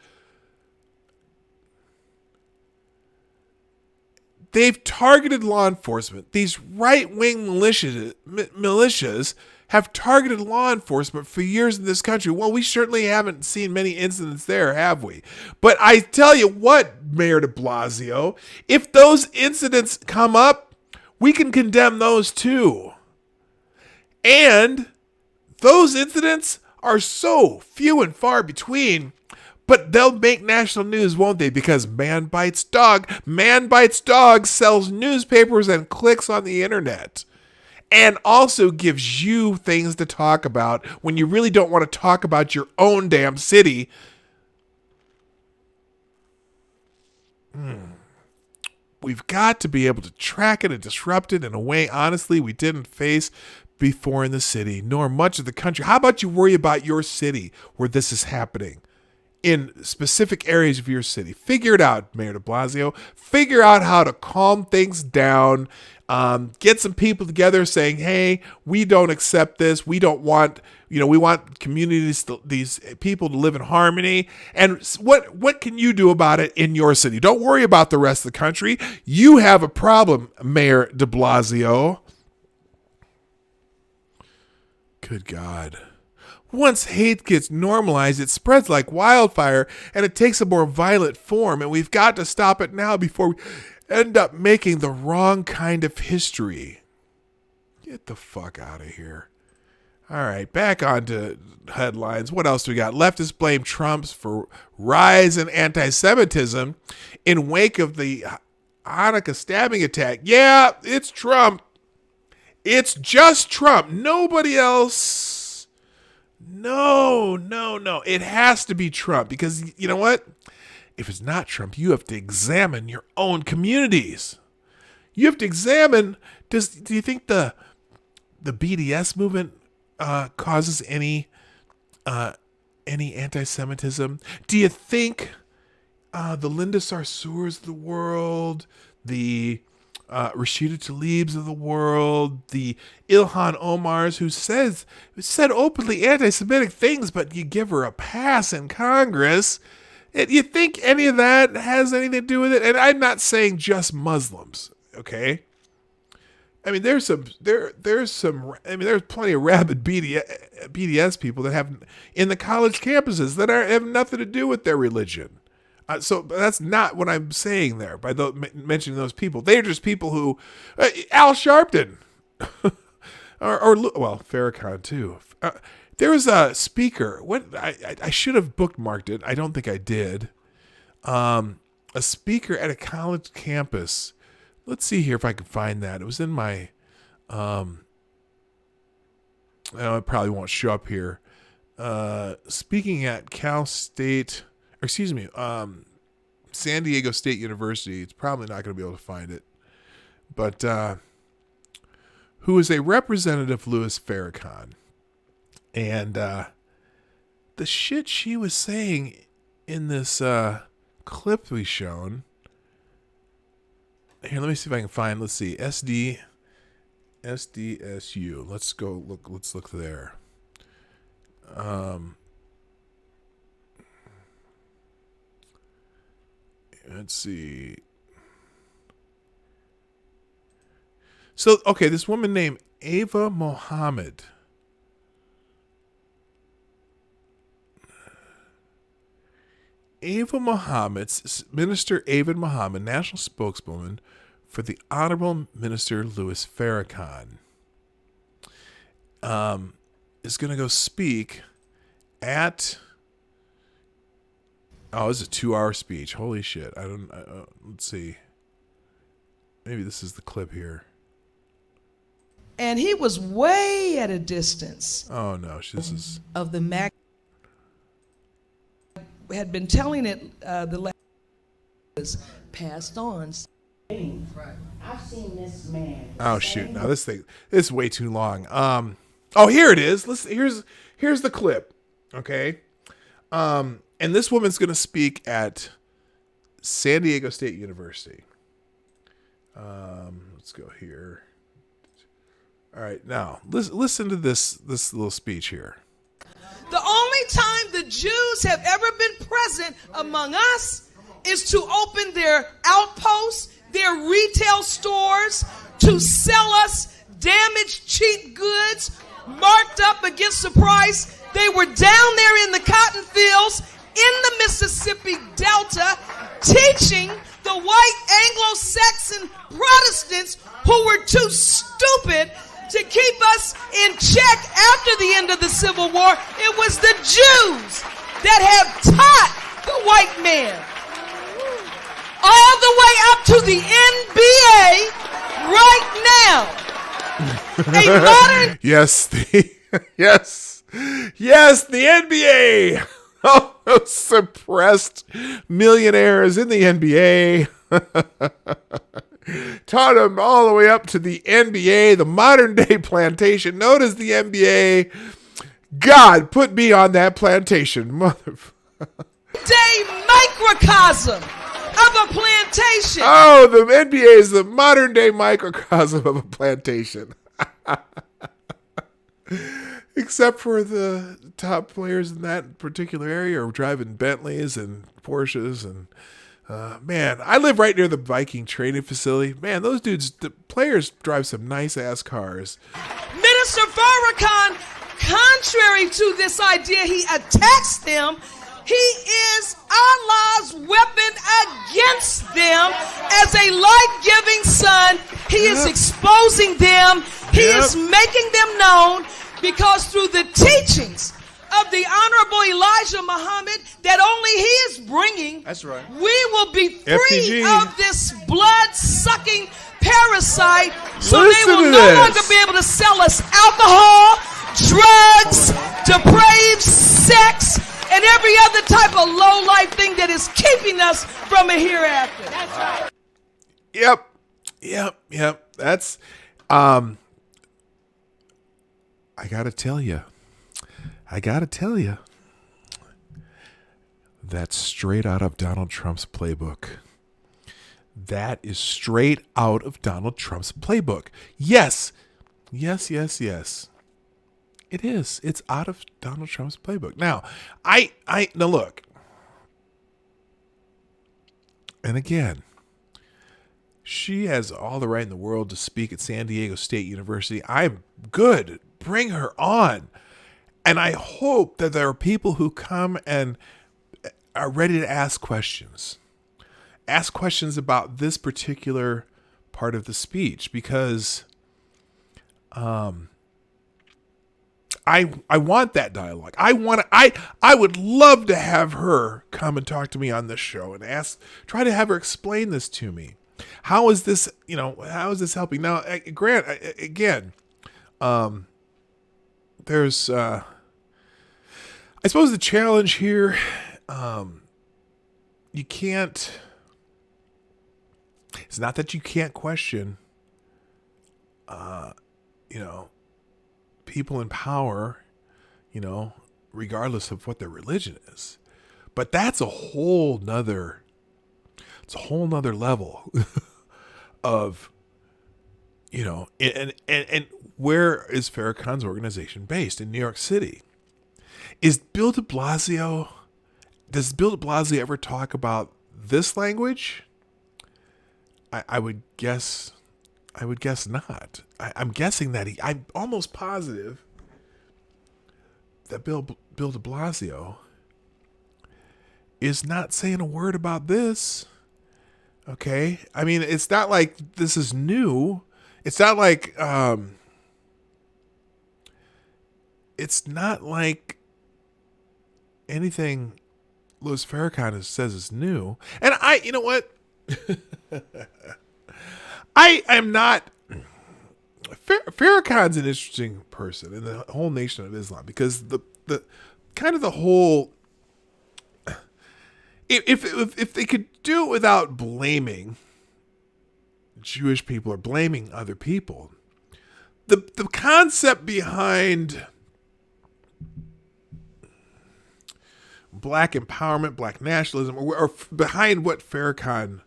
They've targeted law enforcement. These right-wing militias have targeted law enforcement for years in this country. Well, we certainly haven't seen many incidents there, have we? But I tell you what, Mayor de Blasio, if those incidents come up, we can condemn those too. And those incidents are so few and far between, but they'll make national news, won't they? Because Man Bites Dog sells newspapers and clicks on the internet. And also gives you things to talk about when you really don't want to talk about your own damn city. We've got to be able to track it and disrupt it in a way, honestly, we didn't face before in the city, nor much of the country. How about you worry about your city where this is happening? In specific areas of your city. Figure it out, Mayor de Blasio. Figure out how to calm things down. Get some people together saying, hey, we don't accept this. We don't want, we want communities, these people to live in harmony. And what can you do about it in your city? Don't worry about the rest of the country. You have a problem, Mayor de Blasio. Good God. Once hate gets normalized, it spreads like wildfire and it takes a more violent form. And we've got to stop it now before we end up making the wrong kind of history. Get the fuck out of here. All right, back on to headlines. What else do we got? Leftists blame Trump for rise in anti-Semitism in wake of the Hanukkah stabbing attack. Yeah, it's Trump. It's just Trump. Nobody else. No. It has to be Trump because you know what? If it's not Trump, you have to examine your own communities. You have to examine, do you think the BDS movement causes any anti-Semitism? Do you think the Linda Sarsours of the world, the Rashida Tlaibs of the world, the Ilhan Omars, who said openly anti-Semitic things, but you give her a pass in Congress. You think any of that has anything to do with it? And I'm not saying just Muslims, okay? I mean, there's plenty of rabid BDS people that have in the college campuses that have nothing to do with their religion. So that's not what I'm saying there by mentioning those people. They're just people who, Al Sharpton, or Farrakhan too. There was a speaker. I should have bookmarked it. I don't think I did. A speaker at a college campus. Let's see here if I can find that. It was in my. It probably won't show up here. Speaking at Cal State. San Diego State University. It's probably not going to be able to find it. But who is a representative, Louis Farrakhan. And the shit she was saying in this clip we shown. Here, let me see if I can find, let's see, SDSU. Let's go look, let's look there. Let's see. So, okay, this woman named Ava Mohammed. Minister Ava Mohammed, national spokeswoman for the Honorable Minister Louis Farrakhan, is going to go speak at. Oh, this is a 2-hour speech. Holy shit! Let's see. Maybe this is the clip here. And he was way at a distance. Oh no, this is of the Mac. Had been telling it the last. was passed on. I've seen this man. Oh shoot! Now this is way too long. Oh, here it is. Here's the clip. Okay. And this woman's going to speak at San Diego State University. Let's go here. All right, now listen to this little speech here. The only time the Jews have ever been present among us is to open their outposts, their retail stores, to sell us damaged, cheap goods, marked up against the price. They were down there in the cotton fields in the Mississippi Delta teaching the white Anglo-Saxon Protestants who were too stupid to keep us in check after the end of the Civil War. It was the Jews that have taught the white man all the way up to the NBA right now. A modern yes, the NBA. Oh, those suppressed millionaires in the NBA. Taught them all the way up to the NBA, the modern day plantation known as the NBA. God, put me on that plantation, motherfucker. day microcosm of a plantation. Oh, the NBA is the modern day microcosm of a plantation. Except for the top players in that particular area are driving Bentleys and Porsches. And man, I live right near the Viking training facility. Man, those dudes, the players drive some nice ass cars. Minister Farrakhan, contrary to this idea, he attacks them. He is Allah's weapon against them as a light-giving son. He is exposing them. He is making them known, because through the teachings of the Honorable Elijah Muhammad that only he is bringing, that's right, we will be free FTG. of this blood-sucking parasite, so Listen they will to no this. longer be able to sell us alcohol, drugs, depraved sex, and every other type of low-life thing that is keeping us from a hereafter. That's right. Yep. That's, I gotta tell you, that's straight out of Donald Trump's playbook. That is straight out of Donald Trump's playbook. Yes. It is. It's out of Donald Trump's playbook. Now, now look. And again, she has all the right in the world to speak at San Diego State University. I'm good. Bring her on. And I hope that there are people who come and are ready to ask questions. Ask questions about this particular part of the speech, because I want that dialogue. I would love to have her come and talk to me on this show and try to have her explain this to me. How is this, how is this helping? Now, Grant, again, there's, I suppose the challenge here, you can't, it's not that you can't question, people in power, regardless of what their religion is. But that's a whole nother level of, and where is Farrakhan's organization based? In New York City. Does Bill de Blasio ever talk about this language? I would guess not. I'm guessing that I'm almost positive that Bill de Blasio is not saying a word about this. Okay? I mean, it's not like this is new. It's not like anything Louis Farrakhan says is new. And you know what? I am not. Farrakhan's an interesting person in the whole Nation of Islam, because the kind of the whole, if they could do it without blaming Jewish people or blaming other people, the concept behind black empowerment, black nationalism, or behind what Farrakhan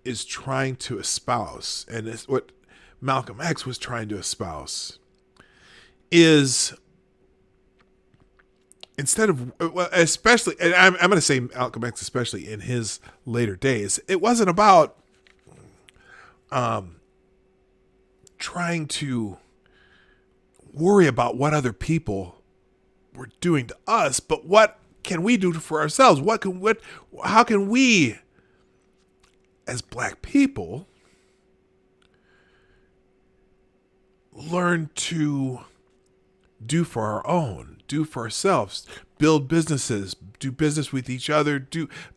is trying to espouse, and is what Malcolm X was trying to espouse, is instead of, well, especially, and I'm going to say Malcolm X, especially in his later days, it wasn't about trying to worry about what other people were doing to us, but what can we do for ourselves? How can we, as black people, learn to do for our own, do for ourselves, build businesses, do business with each other,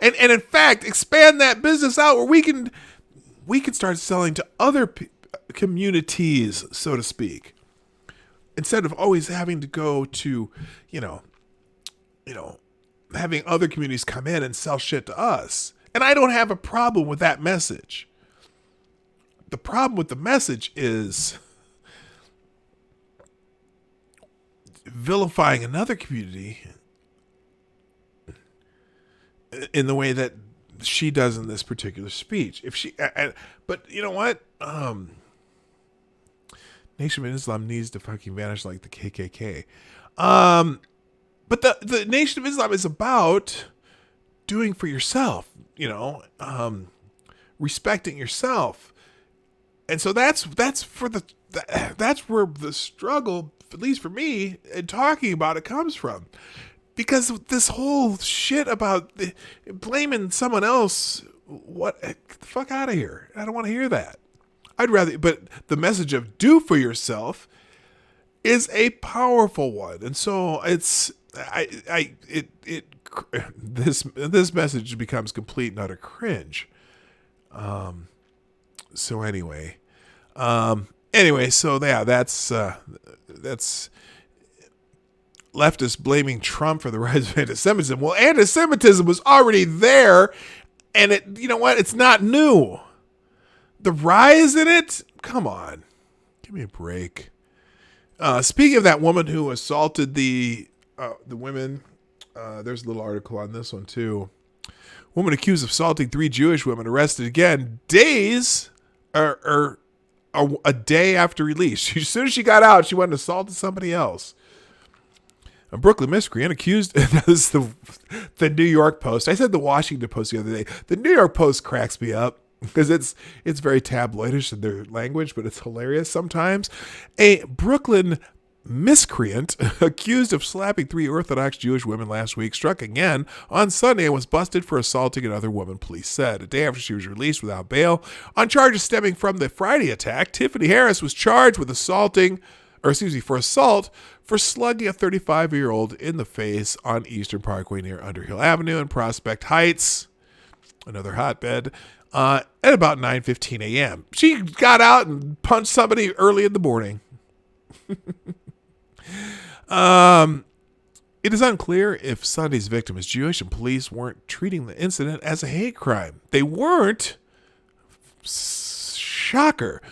and in fact expand that business out where we can start selling to other communities, so to speak, instead of always having to go to, having other communities come in and sell shit to us. And I don't have a problem with that message. The problem with the message is vilifying another community in the way that she does in this particular speech. But you know what? Nation of Islam needs to fucking vanish like the KKK. But the Nation of Islam is about doing for yourself, respecting yourself. And so that's where the struggle, at least for me, in talking about it comes from. Because this whole shit about blaming someone else, get the fuck out of here. I don't want to hear that. But the message of do for yourself is a powerful one. And so this message becomes complete and utter cringe. So anyway, so yeah, that's leftists blaming Trump for the rise of anti-Semitism. Well, anti-Semitism was already there, and it's not new. The rise in it? Come on. Give me a break. Speaking of that woman who assaulted the women, there's a little article on this one too. Woman accused of assaulting 3 Jewish women arrested again days or a day after release. As soon as she got out, she went and assaulted somebody else. A Brooklyn miscreant accused, this is the New York Post. I said the Washington Post the other day. The New York Post cracks me up because it's very tabloidish in their language, but it's hilarious sometimes. A Brooklyn miscreant accused of slapping 3 Orthodox Jewish women last week struck again on Sunday and was busted for assaulting another woman, police said. A day after she was released without bail on charges stemming from the Friday attack, Tiffany Harris was charged with assault for slugging a 35-year-old in the face on Eastern Parkway near Underhill Avenue in Prospect Heights, another hotbed, at about 9:15 a.m. She got out and punched somebody early in the morning. It is unclear if Sunday's victim is Jewish, and police weren't treating the incident as a hate crime. They weren't. Shocker.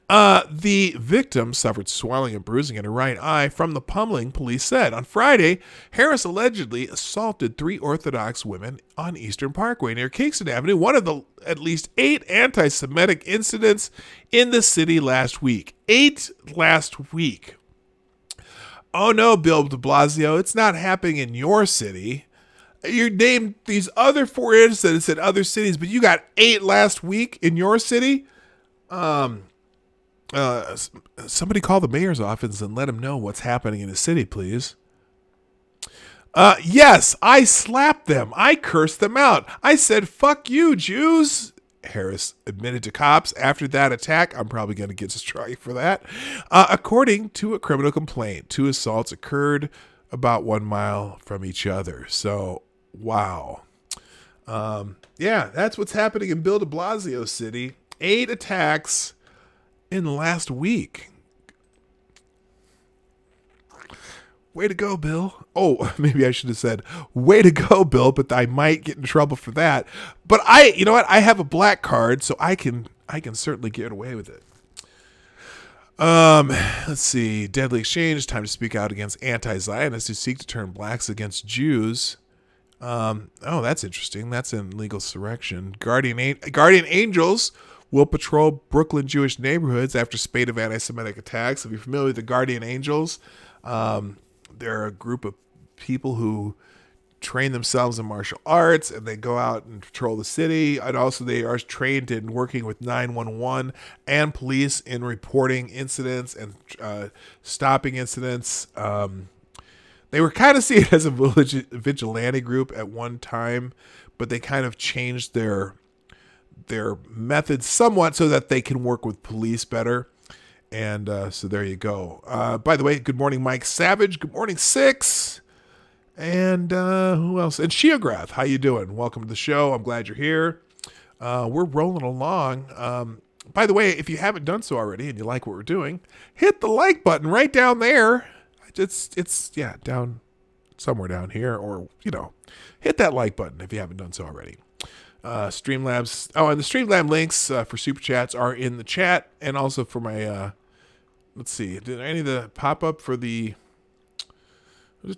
The victim suffered swelling and bruising in her right eye from the pummeling, police said. On Friday, Harris allegedly assaulted 3 Orthodox women on Eastern Parkway near Kingston Avenue, one of the at least 8 anti-Semitic incidents in the city last week. 8 last week. Oh no, Bill de Blasio, it's not happening in your city. You named these other 4 incidents in other cities, but you got 8 last week in your city? Somebody call the mayor's office and let him know what's happening in his city, please. Yes, I slapped them. I cursed them out. I said, fuck you, Jews. Harris admitted to cops after that attack. I'm probably going to get a strike for that. According to a criminal complaint, 2 assaults occurred about 1 mile from each other. So, wow. Yeah, that's what's happening in Bill de Blasio City. 8 attacks in the last week. Way to go, Bill. Oh, maybe I should have said, way to go, Bill, but I might get in trouble for that. But you know what? I have a black card, so I can certainly get away with it. Let's see. Deadly Exchange, time to speak out against anti-Zionists who seek to turn blacks against Jews. Oh, that's interesting. That's in legal surrection. Guardian Angels will patrol Brooklyn Jewish neighborhoods after spate of anti-Semitic attacks. If you're familiar with the Guardian Angels, they're a group of people who train themselves in martial arts, and they go out and patrol the city. And also they are trained in working with 911 and police in reporting incidents and stopping incidents. They were kind of seen as a vigilante group at one time, but they kind of changed their methods somewhat so that they can work with police better. And so there you go. By the way, good morning, Mike Savage. Good morning, Six. And who else? And Sheograth, how you doing? Welcome to the show. I'm glad you're here. We're rolling along. By the way, if you haven't done so already and you like what we're doing, hit the like button right down there. It's down somewhere down here, or hit that like button if you haven't done so already. Streamlabs. Oh, and the Streamlab links for super chats are in the chat, and also for my. Let's see. Did any of the pop up for the? My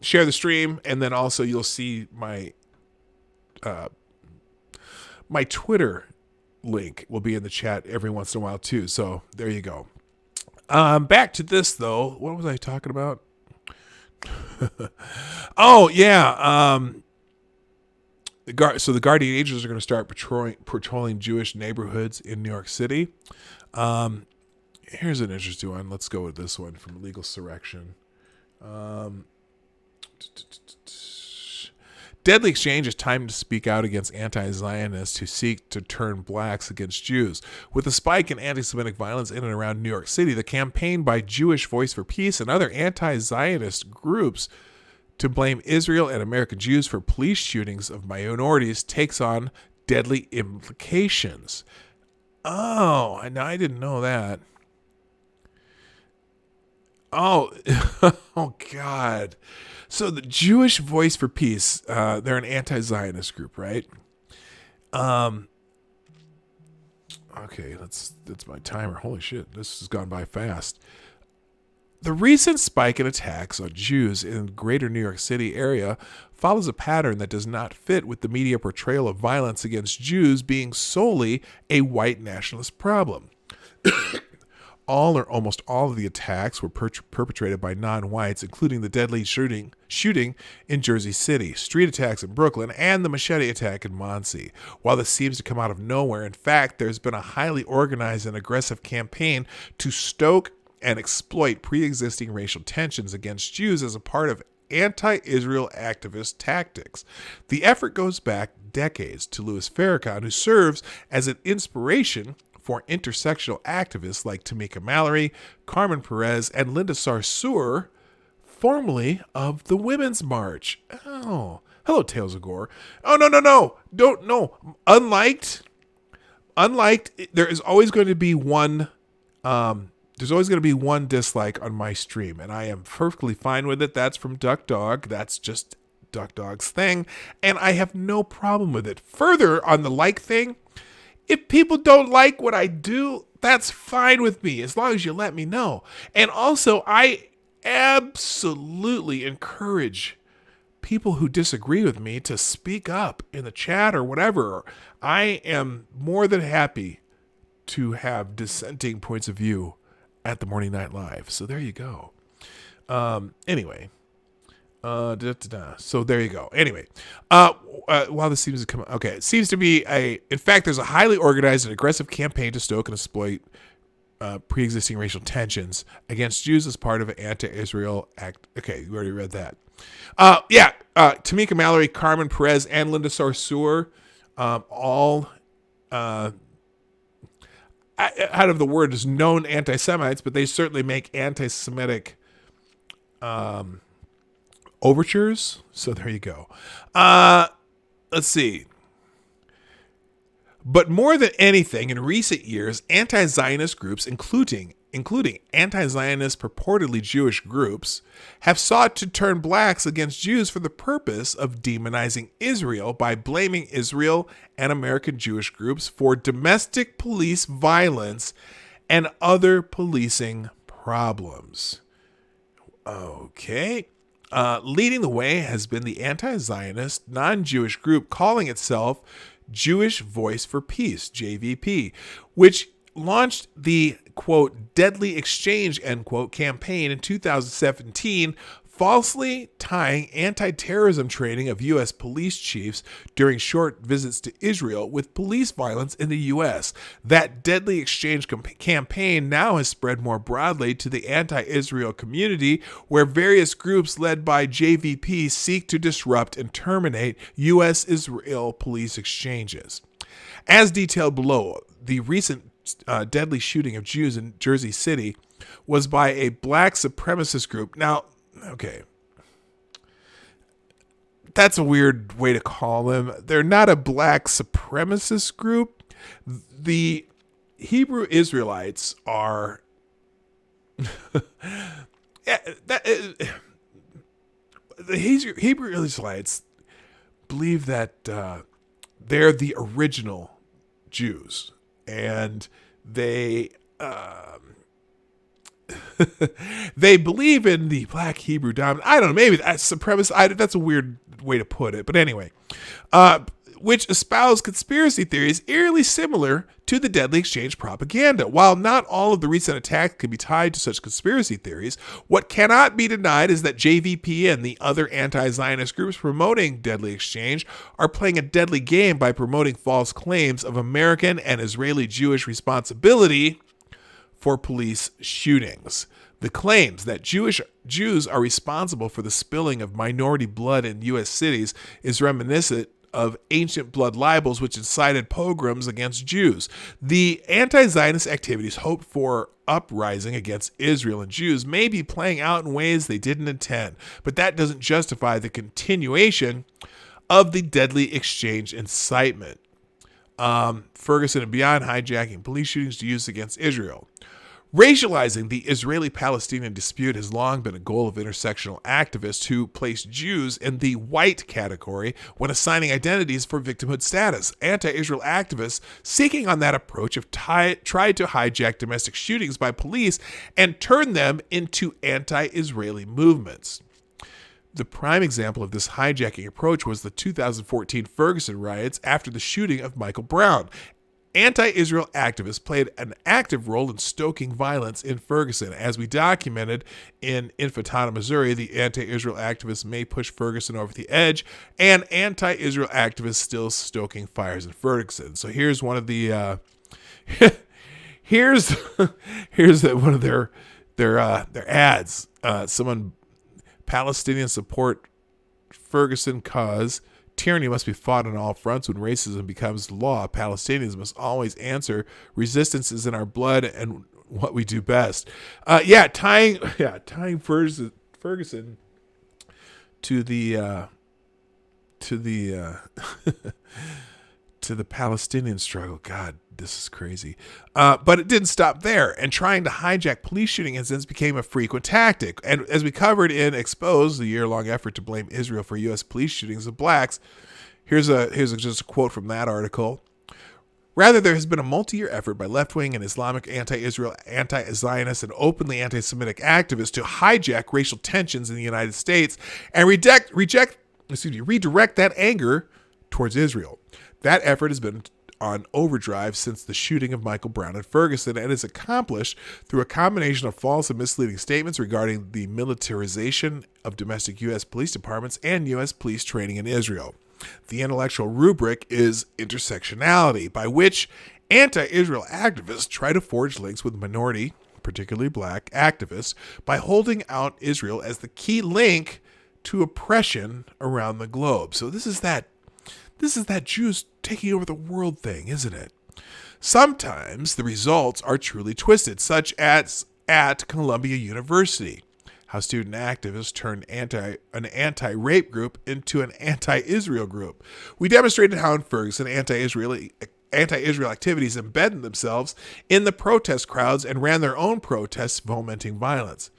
share the stream, and then also you'll see my my Twitter link will be in the chat every once in a while too. So there you go. Back to this though. What was I talking about? Oh yeah. So the Guardian Angels are going to start patrolling Jewish neighborhoods in New York City. Here's an interesting one. Let's go with this one from Legal Surrection. Deadly Exchange is time to speak out against anti-Zionists who seek to turn blacks against Jews. With a spike in anti-Semitic violence in and around New York City, the campaign by Jewish Voice for Peace and other anti-Zionist groups to blame Israel and American Jews for police shootings of minorities takes on deadly implications. Oh, and I didn't know that. Oh, oh God. So the Jewish Voice for Peace, they're an anti-Zionist group, right? Okay, that's my timer. Holy shit, this has gone by fast. The recent spike in attacks on Jews in the greater New York City area follows a pattern that does not fit with the media portrayal of violence against Jews being solely a white nationalist problem. All or almost all of the attacks were perpetrated by non-whites, including the deadly shooting in Jersey City, street attacks in Brooklyn, and the machete attack in Muncie. While this seems to come out of nowhere, in fact, there's been a highly organized and aggressive campaign to stoke and exploit pre-existing racial tensions against Jews as a part of anti-Israel activist tactics. The effort goes back decades to Louis Farrakhan, who serves as an inspiration for intersectional activists like Tamika Mallory, Carmen Perez, and Linda Sarsour, formerly of the Women's March. Oh, hello, Tales of Gore. Oh, no. Don't, no. Unliked, there is always going to be one, there's always going to be one dislike on my stream, and I am perfectly fine with it. That's from Duck Dog. That's just Duck Dog's thing, and I have no problem with it. Further, on the like thing, if people don't like what I do, that's fine with me, as long as you let me know. And also, I absolutely encourage people who disagree with me to speak up in the chat or whatever. I am more than happy to have dissenting points of view at the Morning Night Live. So there you go. Anyway. So there you go. Anyway, while this seems to come, okay, it seems to be in fact, there's a highly organized and aggressive campaign to stoke and exploit pre-existing racial tensions against Jews as part of an anti-Israel act. Okay, you already read that. Tamika Mallory, Carmen Perez, and Linda Sarsour, all out of the word is known anti-Semites, but they certainly make anti-Semitic overtures. So there you go. Let's see. But more than anything, in recent years, anti-Zionist groups, including including anti-Zionist purportedly Jewish groups, have sought to turn blacks against Jews for the purpose of demonizing Israel by blaming Israel and American Jewish groups for domestic police violence and other policing problems. Okay. Leading the way has been the anti-Zionist, non-Jewish group calling itself Jewish Voice for Peace, JVP, which launched the, quote, deadly exchange, end quote, campaign in 2017, falsely tying anti-terrorism training of U.S. police chiefs during short visits to Israel with police violence in the U.S. That deadly exchange campaign now has spread more broadly to the anti-Israel community, where various groups led by JVP seek to disrupt and terminate U.S.-Israel police exchanges. As detailed below, the recent deadly shooting of Jews in Jersey City was by a black supremacist group. Now, okay, that's a weird way to call them. They're not a black supremacist group. The Hebrew Israelites are the Hebrew Israelites believe that they're the original Jews, and they they believe in the black Hebrew dominance. I don't know, maybe that's supremacist. That's a weird way to put it, but anyway, which espouse conspiracy theories eerily similar to the deadly exchange propaganda. While not all of the recent attacks can be tied to such conspiracy theories, what cannot be denied is that JVP and the other anti-Zionist groups promoting deadly exchange are playing a deadly game by promoting false claims of American and Israeli Jewish responsibility for police shootings. The claims that Jews are responsible for the spilling of minority blood in U.S. cities is reminiscent of ancient blood libels which incited pogroms against Jews. The anti-Zionist activities hoped for uprising against Israel and Jews may be playing out in ways they didn't intend, but that doesn't justify the continuation of the deadly exchange incitement. Ferguson and beyond, hijacking police shootings to use against Israel. Racializing the Israeli-Palestinian dispute has long been a goal of intersectional activists who place Jews in the white category when assigning identities for victimhood status. Anti-Israel activists seeking on that approach have tried to hijack domestic shootings by police and turn them into anti-Israeli movements. The prime example of this hijacking approach was the 2014 Ferguson riots after the shooting of Michael Brown. Anti-Israel activists played an active role in stoking violence in Ferguson. As we documented in Infantana, Missouri, the anti-Israel activists may push Ferguson over the edge, and anti-Israel activists still stoking fires in Ferguson. So here's one of the here's one of their ads. Someone, Palestinian support Ferguson cause. Tyranny must be fought on all fronts. When racism becomes the law, Palestinians must always answer. Resistance is in our blood and what we do best. Tying Ferguson to the to the Palestinian struggle. God, this is crazy. But it didn't stop there, and trying to hijack police shooting incidents became a frequent tactic. And as we covered in Exposed, the year-long effort to blame Israel for U.S. police shootings of blacks, here's just a quote from that article. Rather, there has been a multi-year effort by left-wing and Islamic anti-Israel, anti-Zionist, and openly anti-Semitic activists to hijack racial tensions in the United States and redirect that anger towards Israel. That effort has been on overdrive since the shooting of Michael Brown in Ferguson and is accomplished through a combination of false and misleading statements regarding the militarization of domestic U.S. police departments and U.S. police training in Israel. The intellectual rubric is intersectionality, by which anti-Israel activists try to forge links with minority, particularly black, activists by holding out Israel as the key link to oppression around the globe. So this is that Jews taking over the world thing, isn't it? Sometimes the results are truly twisted, such as at Columbia University, how student activists turned an anti-rape group into an anti-Israel group. We demonstrated how in Ferguson, anti-Israeli anti-Israel activities embedded themselves in the protest crowds and ran their own protests, fomenting violence.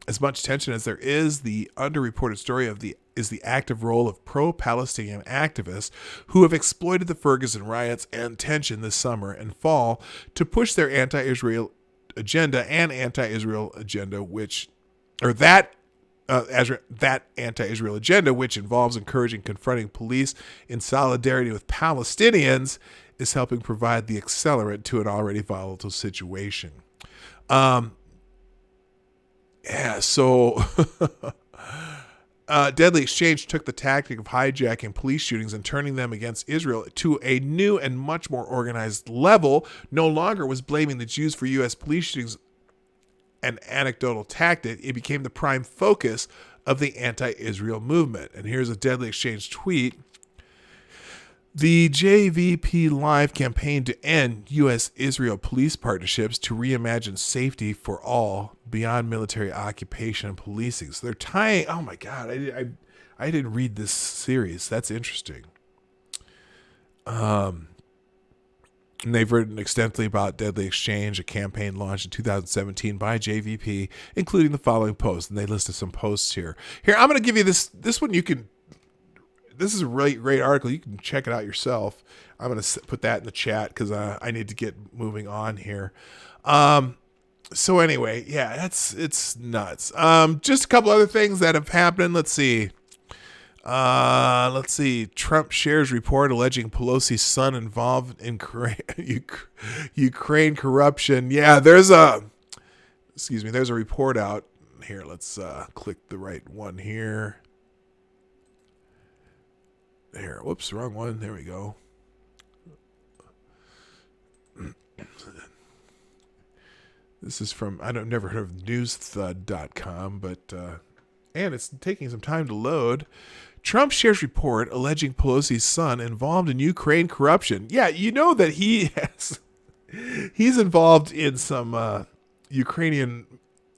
As much tension as there is, the underreported story is the active role of pro-Palestinian activists who have exploited the Ferguson riots and tension this summer and fall to push their anti-Israel agenda and anti-Israel agenda, that anti-Israel agenda, which involves encouraging confronting police in solidarity with Palestinians, is helping provide the accelerant to an already volatile situation. So Deadly Exchange took the tactic of hijacking police shootings and turning them against Israel to a new and much more organized level. No longer was blaming the Jews for U.S. police shootings an anecdotal tactic. It became the prime focus of the anti-Israel movement. And here's a Deadly Exchange tweet. The JVP Live campaign to end U.S.-Israel police partnerships to reimagine safety for all beyond military occupation and policing. So they're tying... Oh, my God. I didn't read this series. That's interesting. And they've written extensively about Deadly Exchange, a campaign launched in 2017 by JVP, including the following posts. And they listed some posts here. Here, I'm going to give you this one. You can... This is a really great article. You can check it out yourself. I'm going to put that in the chat because I need to get moving on here. So anyway, yeah, it's nuts. Just a couple other things that have happened. Let's see. Trump shares report alleging Pelosi's son involved in Ukraine corruption. Yeah, there's a report out here. Let's click the right one here. There, whoops, wrong one. There we go. This is from, never heard of newsthud.com, but, and it's taking some time to load. Trump shares report alleging Pelosi's son involved in Ukraine corruption. Yeah, you know that he's involved in some Ukrainian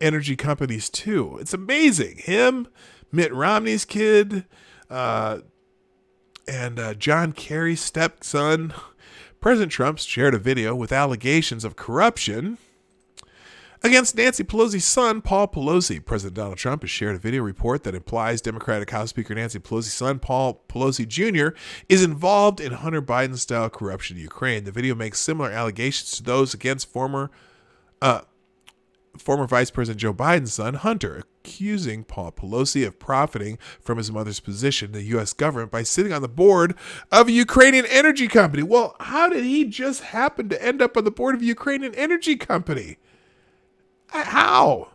energy companies too. It's amazing. Him, Mitt Romney's kid, and John Kerry's stepson. President Trump shared a video with allegations of corruption against Nancy Pelosi's son, Paul Pelosi. President Donald Trump has shared a video report that implies Democratic House Speaker Nancy Pelosi's son, Paul Pelosi Jr., is involved in Hunter Biden-style corruption in Ukraine. The video makes similar allegations to those against former Vice President Joe Biden's son, Hunter, accusing Paul Pelosi of profiting from his mother's position in the U.S. government by sitting on the board of a Ukrainian energy company. Well, how did he just happen to end up on the board of a Ukrainian energy company? How?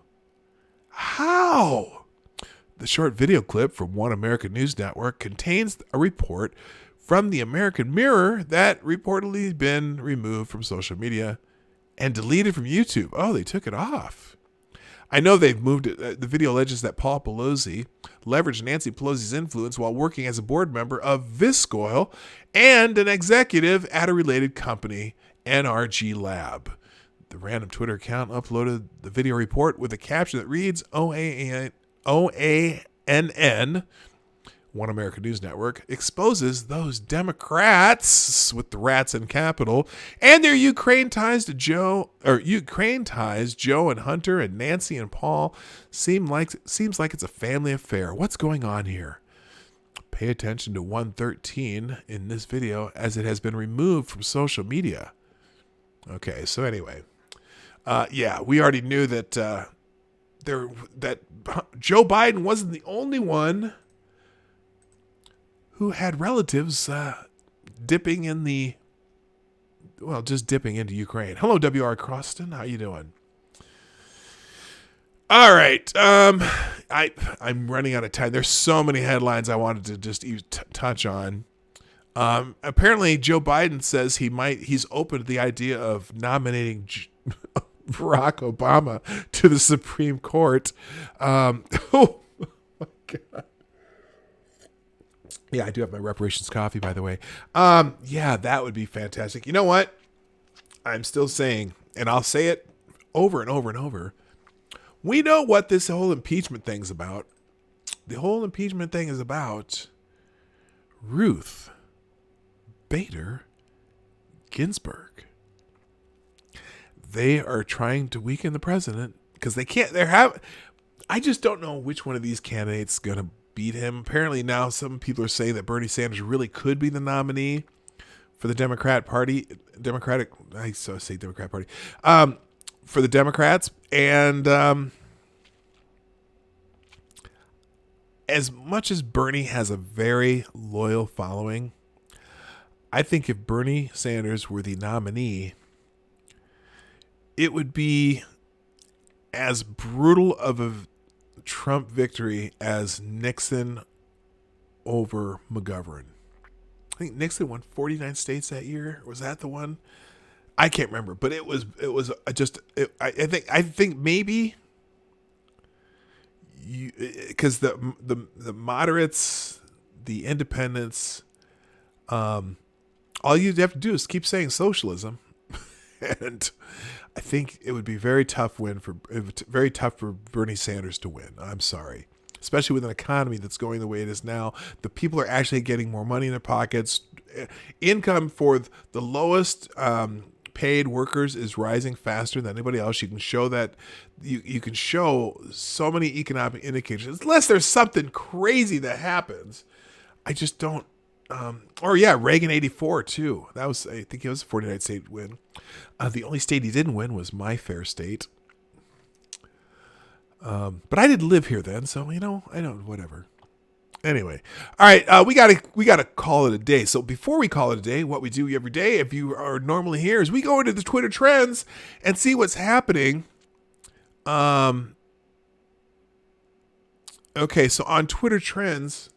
The short video clip from One American News Network contains a report from the American Mirror that reportedly been removed from social media and deleted from YouTube. Oh, they took it off. I know they've moved it. The video alleges that Paul Pelosi leveraged Nancy Pelosi's influence while working as a board member of Viscoil and an executive at a related company, NRG Lab. The random Twitter account uploaded the video report with a caption that reads, OANN, One American News Network, exposes those Democrats with the rats in capital and their Ukraine ties Joe and Hunter and Nancy and Paul seems like it's a family affair. What's going on here? Pay attention to 113 in this video as it has been removed from social media. Okay, so anyway, we already knew that that Joe Biden wasn't the only one who had relatives dipping into Ukraine. Hello, W.R. Croston. How you doing? All right. I'm running out of time. There's so many headlines I wanted to just touch on. Apparently, Joe Biden says he's open to the idea of nominating Barack Obama to the Supreme Court. Oh, my God. Yeah, I do have my reparations coffee, by the way. That would be fantastic. You know what? I'm still saying, and I'll say it over and over and over. We know what this whole impeachment thing's about. The whole impeachment thing is about Ruth Bader Ginsburg. They are trying to weaken the president because they can't. I just don't know which one of these candidates is going to beat him. Apparently now some people are saying that Bernie Sanders really could be the nominee for the Democratic Party, for the Democrats. And as much as Bernie has a very loyal following, I think if Bernie Sanders were the nominee, it would be as brutal of a Trump victory as Nixon over McGovern. I think Nixon won 49 states that year. Was that the one? I can't remember, but it was just. I think maybe because the moderates, the independents, all you have to do is keep saying socialism, and I think it would be very tough for Bernie Sanders to win. I'm sorry. Especially with an economy that's going the way it is now. The people are actually getting more money in their pockets. Income for the lowest paid workers is rising faster than anybody else. You can show that. You can show so many economic indicators. Unless there's something crazy that happens. I just don't. Reagan 84 too. I think it was a 49 state win. The only state he didn't win was my fair state. But I didn't live here then, so I don't. Whatever. Anyway, all right. We gotta call it a day. So before we call it a day, what we do every day, if you are normally here, is we go into the Twitter trends and see what's happening. Okay, so on Twitter trends,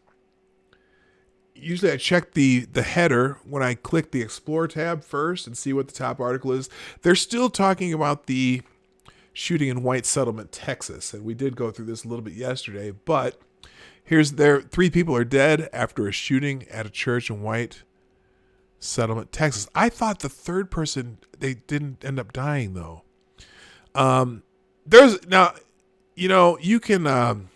usually I check the header when I click the Explore tab first and see what the top article is. They're still talking about the shooting in White Settlement, Texas. And we did go through this a little bit yesterday, but three people are dead after a shooting at a church in White Settlement, Texas. I thought the third person, they didn't end up dying though. You can,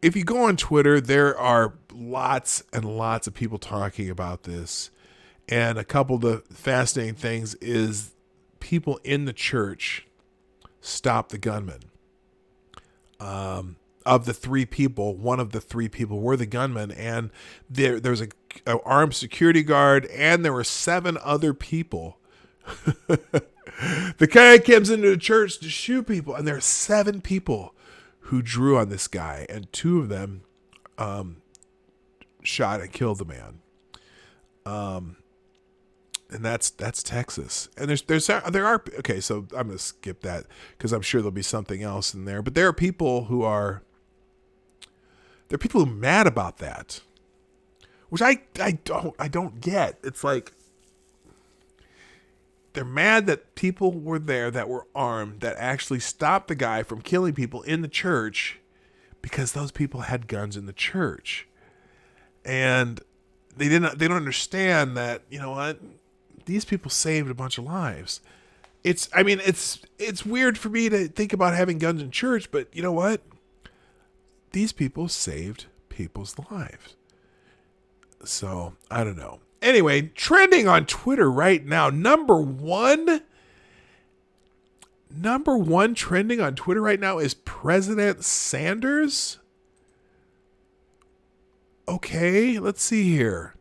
if you go on Twitter, there are lots and lots of people talking about this. And a couple of the fascinating things is people in the church stopped the gunman. Of the three people, one of the three people were the gunman, and there was a armed security guard, and there were 7 other people. The guy comes into the church to shoot people, and there are 7 people who drew on this guy, and 2 of them shot and killed the man. And that's Texas. And there are okay, so I'm gonna skip that because I'm sure there'll be something else in there. But there are people who are mad about that, which I don't get. It's like they're mad that people were there that were armed that actually stopped the guy from killing people in the church because those people had guns in the church, and they don't understand that, you know what, these people saved a bunch of lives. It's weird for me to think about having guns in church, but you know what? These people saved people's lives. So, I don't know. Anyway, trending on Twitter right now, number one trending on Twitter right now is President Sanders. Okay, let's see here.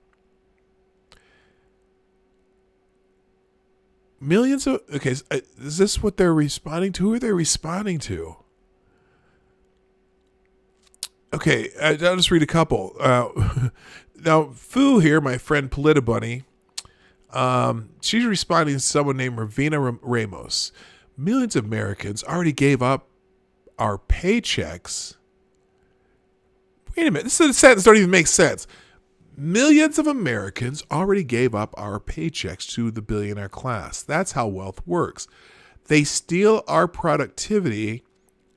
Millions of... Okay, is this what they're responding to? Who are they responding to? Okay, I'll just read a couple. Now, Fu here, my friend Politibunny, she's responding to someone named Ravina Ramos. Millions of Americans already gave up our paychecks. Wait a minute, this sentence don't even make sense. Millions of Americans already gave up our paychecks to the billionaire class. That's how wealth works. They steal our productivity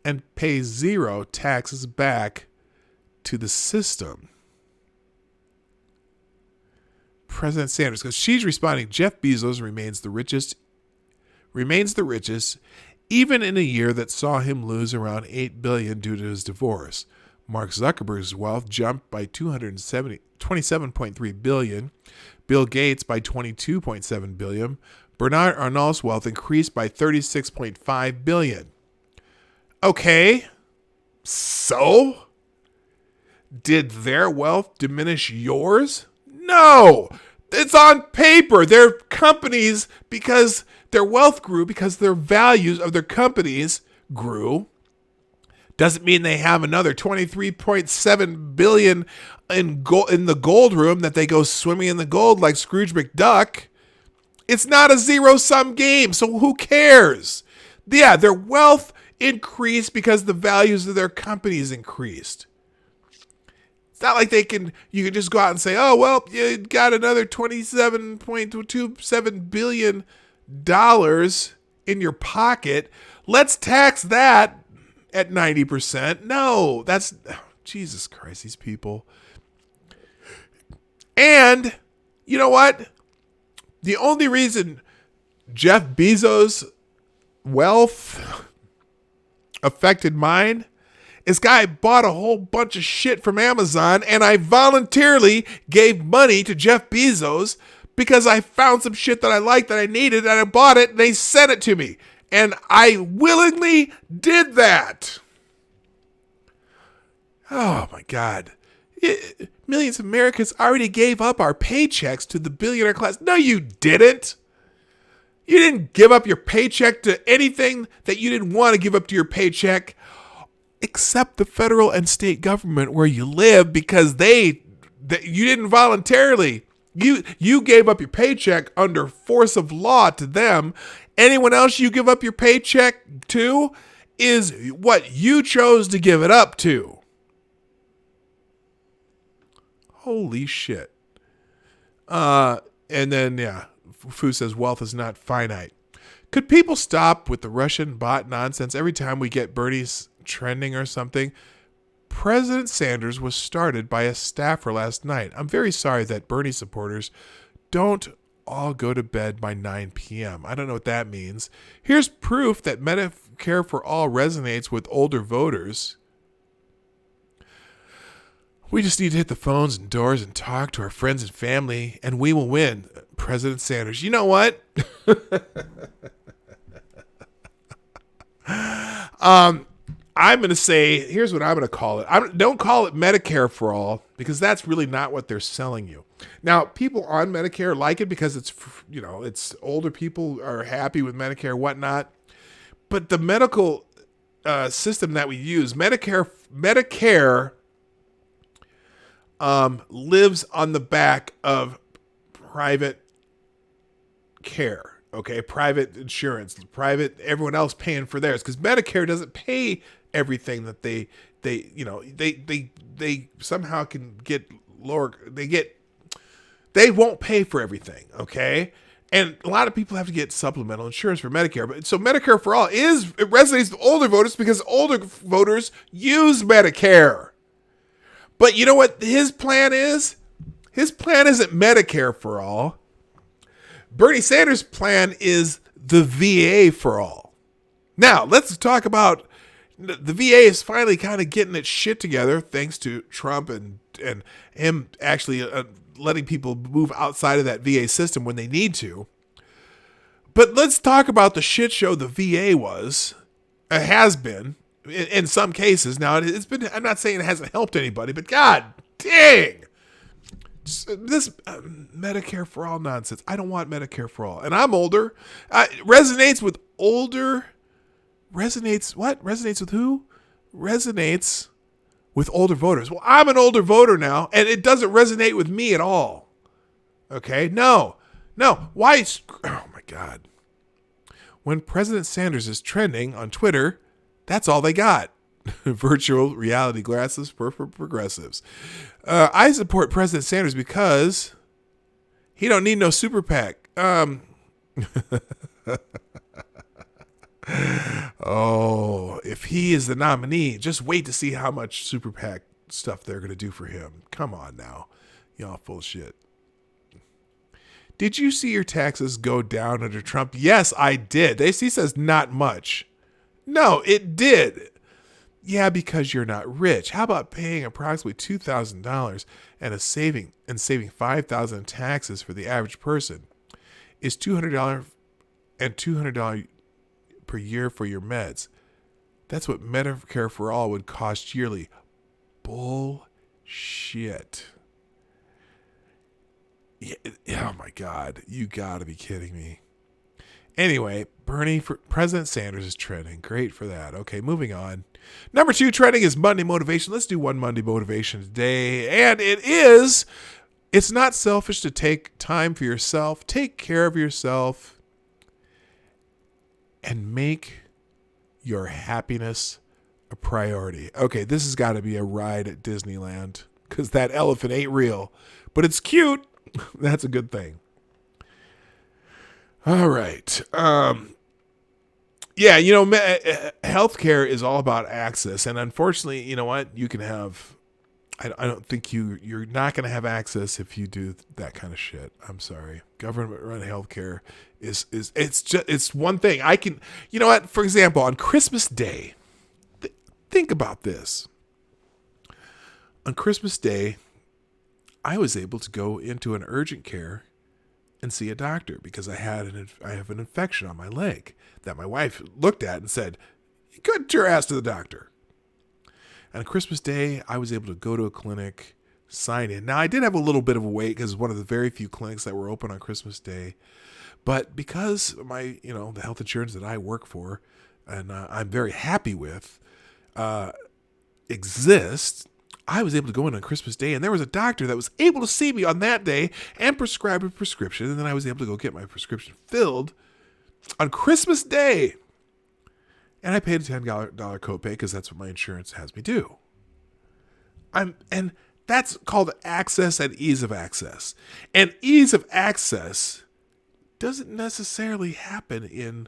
and pay 0 taxes back to the system. President Sanders, because she's responding, Jeff Bezos remains the richest, even in a year that saw him lose around $8 billion due to his divorce. Mark Zuckerberg's wealth jumped by 27.3 billion. Bill Gates by 22.7 billion. Bernard Arnault's wealth increased by 36.5 billion. Okay, so did their wealth diminish yours? No, it's on paper. They're companies because their wealth grew because their values of their companies grew. Doesn't mean they have another 23.7 billion in the gold room that they go swimming in the gold like Scrooge McDuck. It's not a zero-sum game, so who cares? Yeah, their wealth increased because the values of their companies increased. It's not like you can just go out and say, oh, well, you got another $27.27 billion in your pocket. Let's tax that at 90%. No, that's, Jesus Christ, these people. And you know what? The only reason Jeff Bezos' wealth affected mine is guy bought a whole bunch of shit from Amazon, and I voluntarily gave money to Jeff Bezos because I found some shit that I liked that I needed, and I bought it, and they sent it to me. And I willingly did that. Oh, my God. Millions of Americans already gave up our paychecks to the billionaire class. No, you didn't. You didn't give up your paycheck to anything that you didn't want to give up to your paycheck, except the federal and state government where you live, because you didn't voluntarily. You gave up your paycheck under force of law to them. Anyone else you give up your paycheck to is what you chose to give it up to. Holy shit. And then, yeah, Fu says wealth is not finite. Could people stop with the Russian bot nonsense every time we get Bernie's trending or something? President Sanders was started by a staffer last night. I'm very sorry that Bernie supporters don't all go to bed by 9 p.m. I don't know what that means. Here's proof that Medicare for All resonates with older voters. We just need to hit the phones and doors and talk to our friends and family, and we will win. President Sanders. You know what? I'm going to say, here's what I'm going to call it. Don't call it Medicare for All, because that's really not what they're selling you. Now, people on Medicare like it because it's older people are happy with Medicare, whatnot. But the medical system that we use, Medicare lives on the back of private care. Okay, private insurance, everyone else paying for theirs, because Medicare doesn't pay everything that they somehow can get lower. They won't pay for everything. Okay, and a lot of people have to get supplemental insurance for Medicare. But so Medicare for All it resonates with older voters because older voters use Medicare. But you know what his plan is? His plan isn't Medicare for All. Bernie Sanders' plan is the VA for all. Now, let's talk about the VA is finally kind of getting its shit together thanks to Trump and him actually letting people move outside of that VA system when they need to. But let's talk about the shit show the VA has been in some cases. Now, it's been, I'm not saying it hasn't helped anybody, but God dang. This Medicare for All nonsense. I don't want Medicare for All. And I'm older. Resonates with older. Resonates what? Resonates with who? Resonates with older voters. Well, I'm an older voter now, and it doesn't resonate with me at all. Okay? No. Why? Oh, my God. When President Sanders is trending on Twitter, that's all they got. Virtual reality glasses for progressives. I support President Sanders because he don't need no super PAC. Oh, if he is the nominee, just wait to see how much super PAC stuff they're going to do for him. Come on now. Y'all full of shit. Did you see your taxes go down under Trump? Yes, I did. He says not much. No, it did. Yeah, because you're not rich. How about paying approximately $2,000 and saving $5,000 in taxes for the average person? Is $200 and $200 per year for your meds. That's what Medicare for All would cost yearly. Bullshit. Yeah, oh my God, you gotta be kidding me. Anyway, President Sanders is trending. Great for that. Okay, moving on. Number 2 trending is Monday motivation. Let's do one Monday motivation today. And it's not selfish to take time for yourself. Take care of yourself and make your happiness a priority. Okay, this has got to be a ride at Disneyland because that elephant ain't real, but it's cute. That's a good thing. All right. Yeah, healthcare is all about access, and unfortunately, you know what? You can have. I don't think you're not going to have access if you do that kind of shit. I'm sorry. Government-run healthcare it's one thing. I can. You know what? For example, on Christmas Day, think about this. On Christmas Day, I was able to go into an urgent care and see a doctor because I have an infection on my leg that my wife looked at and said, "Get your ass to the doctor." And on Christmas Day, I was able to go to a clinic, sign in. Now, I did have a little bit of a wait because it's one of the very few clinics that were open on Christmas Day. But because my, the health insurance that I work for and I'm very happy with exists, I was able to go in on Christmas Day, and there was a doctor that was able to see me on that day and prescribe a prescription, and then I was able to go get my prescription filled on Christmas Day. And I paid a $10 copay because that's what my insurance has me do. And that's called access and ease of access. And ease of access doesn't necessarily happen in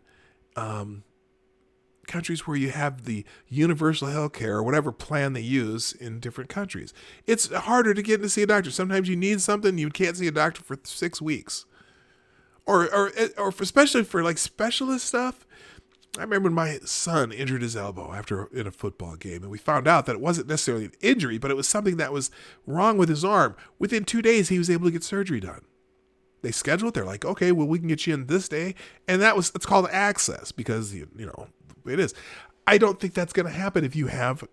countries where you have the universal health care or whatever plan they use in different countries. It's harder to get to see a doctor. Sometimes you need something, you can't see a doctor for 6 weeks. Or especially for like specialist stuff. I remember when my son injured his elbow in a football game, and we found out that it wasn't necessarily an injury, but it was something that was wrong with his arm. Within 2 days, he was able to get surgery done. They scheduled it. They're like, okay, well, we can get you in this day. And it's called access because, it is. I don't think that's going to happen if you have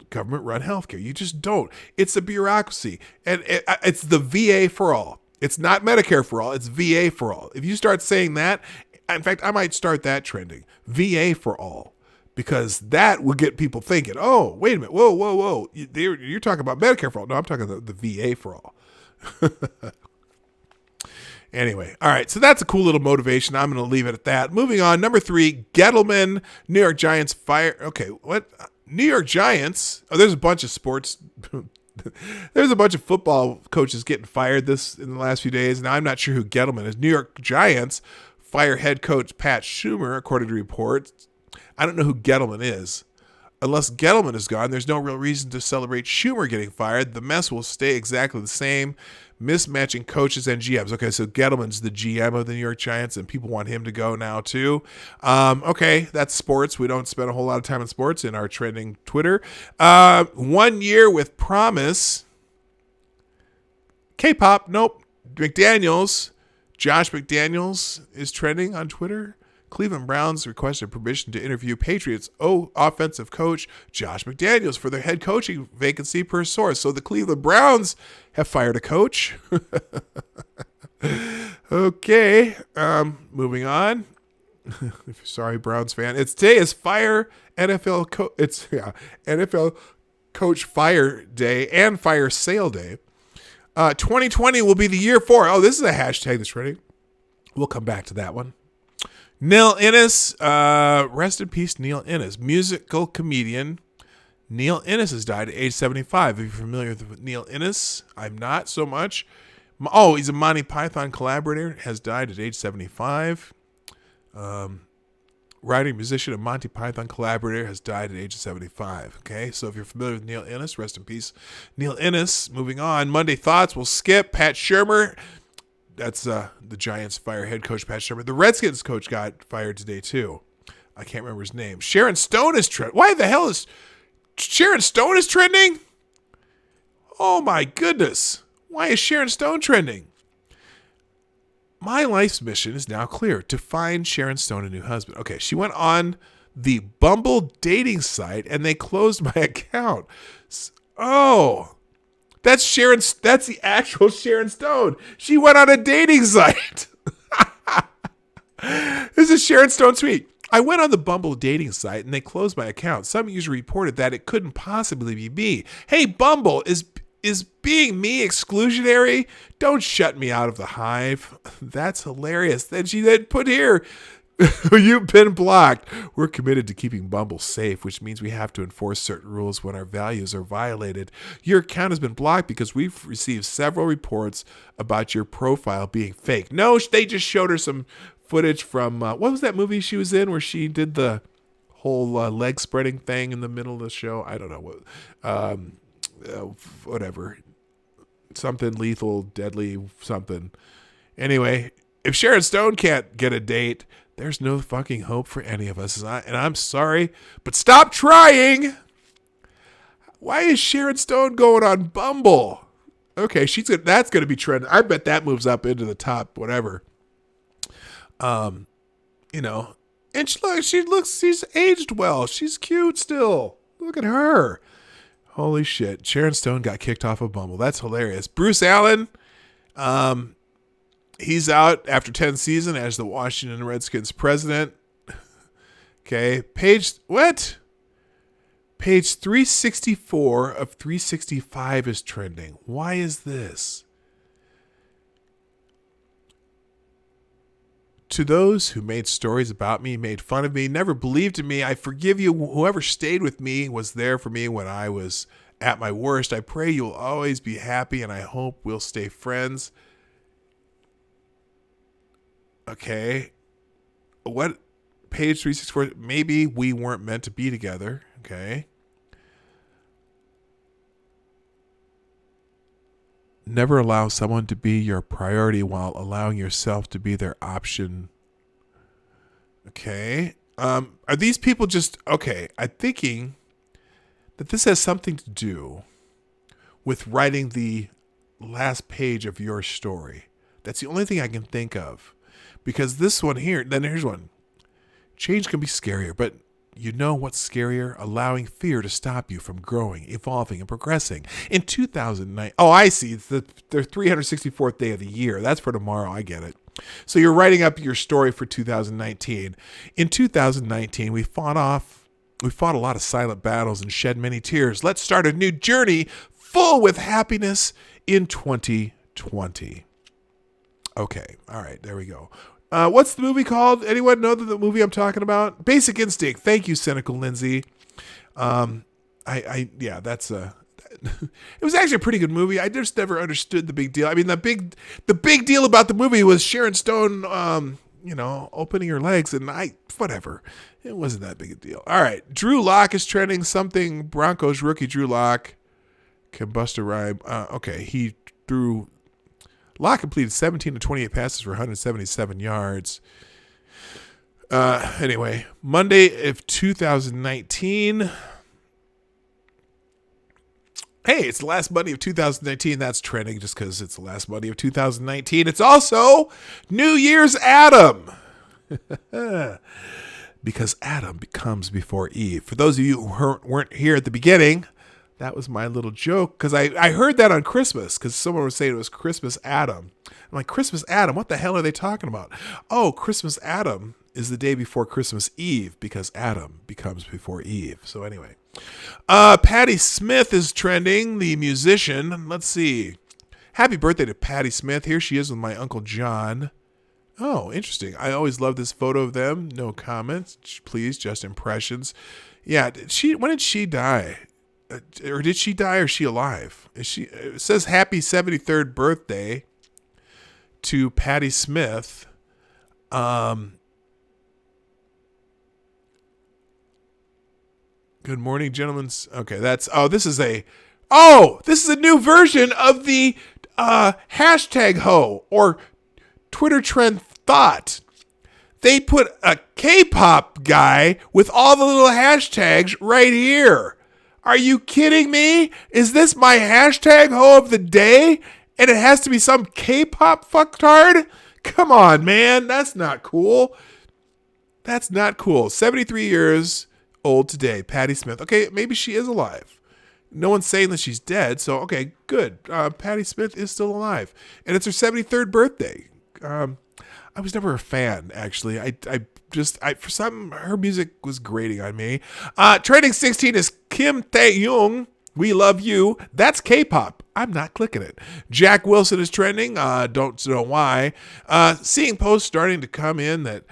government-run healthcare. You just don't. It's a bureaucracy. And it's the VA for all. It's not Medicare for all. It's VA for all. If you start saying that, in fact, I might start that trending. VA for all. Because that will get people thinking, oh, wait a minute. Whoa. You're talking about Medicare for all. No, I'm talking about the VA for all. Anyway, all right, so that's a cool little motivation. I'm going to leave it at that. Moving on, number 3, Gettleman, New York Giants fire. Okay, what? New York Giants? Oh, there's a bunch of sports. There's a bunch of football coaches getting fired in the last few days. Now, I'm not sure who Gettleman is. New York Giants fire head coach Pat Schumer, according to reports. I don't know who Gettleman is. Unless Gettleman is gone, there's no real reason to celebrate Schumer getting fired. The mess will stay exactly the same. Mismatching coaches and GMs. Okay, so Gettleman's the GM of the New York Giants, and people want him to go now too. Okay, that's sports. We don't spend a whole lot of time on sports in our trending Twitter. 1 year with promise. K-pop, nope. McDaniels. Josh McDaniels is trending on Twitter. Cleveland Browns requested permission to interview Patriots offensive coach Josh McDaniels for their head coaching vacancy per source. So the Cleveland Browns have fired a coach. Okay, moving on. Sorry, Browns fan. Today is fire NFL. NFL coach fire day and fire sale day. 2020 will be the year for. Oh, this is a hashtag that's ready. We'll come back to that one. Neil Innes, rest in peace, Neil Innes. Musical comedian Neil Innes has died at age 75. Are you familiar with Neil Innes? I'm not so much. Oh, he's a Monty Python collaborator, has died at age 75. Writer, musician, and Monty Python collaborator has died at age 75. Okay, so if you're familiar with Neil Innes, rest in peace, Neil Innes. Moving on, Monday Thoughts, we'll skip. Pat Shermer. That's the Giants fire head coach, Pat Shermer. The Redskins coach got fired today, too. I can't remember his name. Sharon Stone is trending. Why the hell is Sharon Stone is trending? Oh my goodness. Why is Sharon Stone trending? My life's mission is now clear: to find Sharon Stone a new husband. Okay, she went on the Bumble dating site and they closed my account. Oh, that's the actual Sharon Stone. She went on a dating site. This is Sharon Stone tweet. I went on the Bumble dating site and they closed my account. Some user reported that it couldn't possibly be me. Hey, Bumble, is being me exclusionary? Don't shut me out of the hive. That's hilarious. Then she put here, you've been blocked. We're committed to keeping Bumble safe, which means we have to enforce certain rules when our values are violated. Your account has been blocked because we've received several reports about your profile being fake. No, they just showed her some footage from, what was that movie she was in where she did the whole leg spreading thing in the middle of the show? I don't know what. Whatever. Something lethal, deadly, something. Anyway, if Sharon Stone can't get a date, there's no fucking hope for any of us. And I'm sorry, but stop trying. Why is Sharon Stone going on Bumble? Okay, that's going to be trending. I bet that moves up into the top, whatever. And she's aged well. She's cute still. Look at her. Holy shit. Sharon Stone got kicked off of Bumble. That's hilarious. Bruce Allen, he's out after 10 seasons as the Washington Redskins president. Okay. Page 364 of 365 is trending. Why is this? To those who made stories about me, made fun of me, never believed in me, I forgive you. Whoever stayed with me was there for me when I was at my worst. I pray you'll always be happy, and I hope we'll stay friends. Okay. What? Page 364. Maybe we weren't meant to be together. Okay. Never allow someone to be your priority while allowing yourself to be their option. Okay. Are these people just, okay, I'm thinking that this has something to do with writing the last page of your story. That's the only thing I can think of. Because this one here, then here's one. Change can be scarier, but you know what's scarier? Allowing fear to stop you from growing, evolving, and progressing. In 2009, oh, I see. It's their 364th day of the year. That's for tomorrow. I get it. So you're writing up your story for 2019. In 2019, we fought a lot of silent battles and shed many tears. Let's start a new journey full with happiness in 2020. Okay. All right. There we go. What's the movie called? Anyone know the movie I'm talking about? Basic Instinct. Thank you, Cynical Lindsay. Yeah, that's it was actually a pretty good movie. I just never understood the big deal. I mean, the big deal about the movie was Sharon Stone, opening her legs, and whatever. It wasn't that big a deal. All right, Drew Lock is trending. Something Broncos rookie Drew Lock can bust a rhyme. Okay, Lock completed 17 to 28 passes for 177 yards. Anyway, Monday of 2019. Hey, it's the last Monday of 2019. That's trending just because it's the last Monday of 2019. It's also New Year's Adam. Because Adam comes before Eve. For those of you who weren't here at the beginning, that was my little joke, because I heard that on Christmas, because someone was saying it was Christmas Adam. I'm like, Christmas Adam? What the hell are they talking about? Oh, Christmas Adam is the day before Christmas Eve, because Adam becomes before Eve. So anyway, Patti Smith is trending, the musician. Let's see. Happy birthday to Patti Smith. Here she is with my Uncle John. Oh, interesting. I always love this photo of them. No comments, please, just impressions. Yeah, when did she die? Or did she die, or is she alive? It says happy 73rd birthday to Patti Smith. Good morning, gentlemen. Okay, this is a new version of the hashtag ho, or Twitter trend thought. They put a K-pop guy with all the little hashtags right here. Are you kidding me? Is this my hashtag hoe of the day? And it has to be some K-pop fucktard? Come on, man. That's not cool. That's not cool. 73 years old today, Patti Smith. Okay, maybe she is alive. No one's saying that she's dead, so okay, good. Patti Smith is still alive. And it's her 73rd birthday. I was never a fan, actually. I for some, her music was grating on me. Trending 16 is Kim Tae-young. We Love You. That's K-pop. I'm not clicking it. Jack Wilson is trending. Don't know why. Seeing posts starting to come in that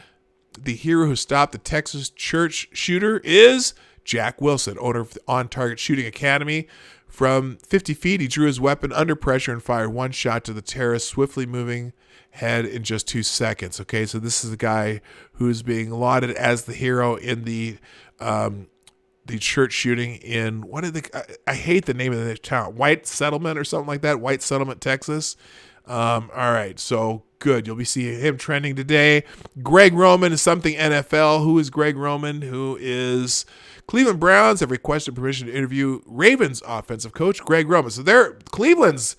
the hero who stopped the Texas church shooter is Jack Wilson, owner of the On Target Shooting Academy. From 50 feet, he drew his weapon under pressure and fired one shot to the terrorist, swiftly moving head in just 2 seconds. Okay, so this is the guy who's being lauded as the hero in the church shooting in I hate the name of the town, White Settlement or something like that, White Settlement, Texas. All right, so good. You'll be seeing him trending today. Greg Roman is something NFL. Who is Greg Roman? Who is Cleveland Browns have requested permission to interview Ravens offensive coach Greg Roman. So Cleveland's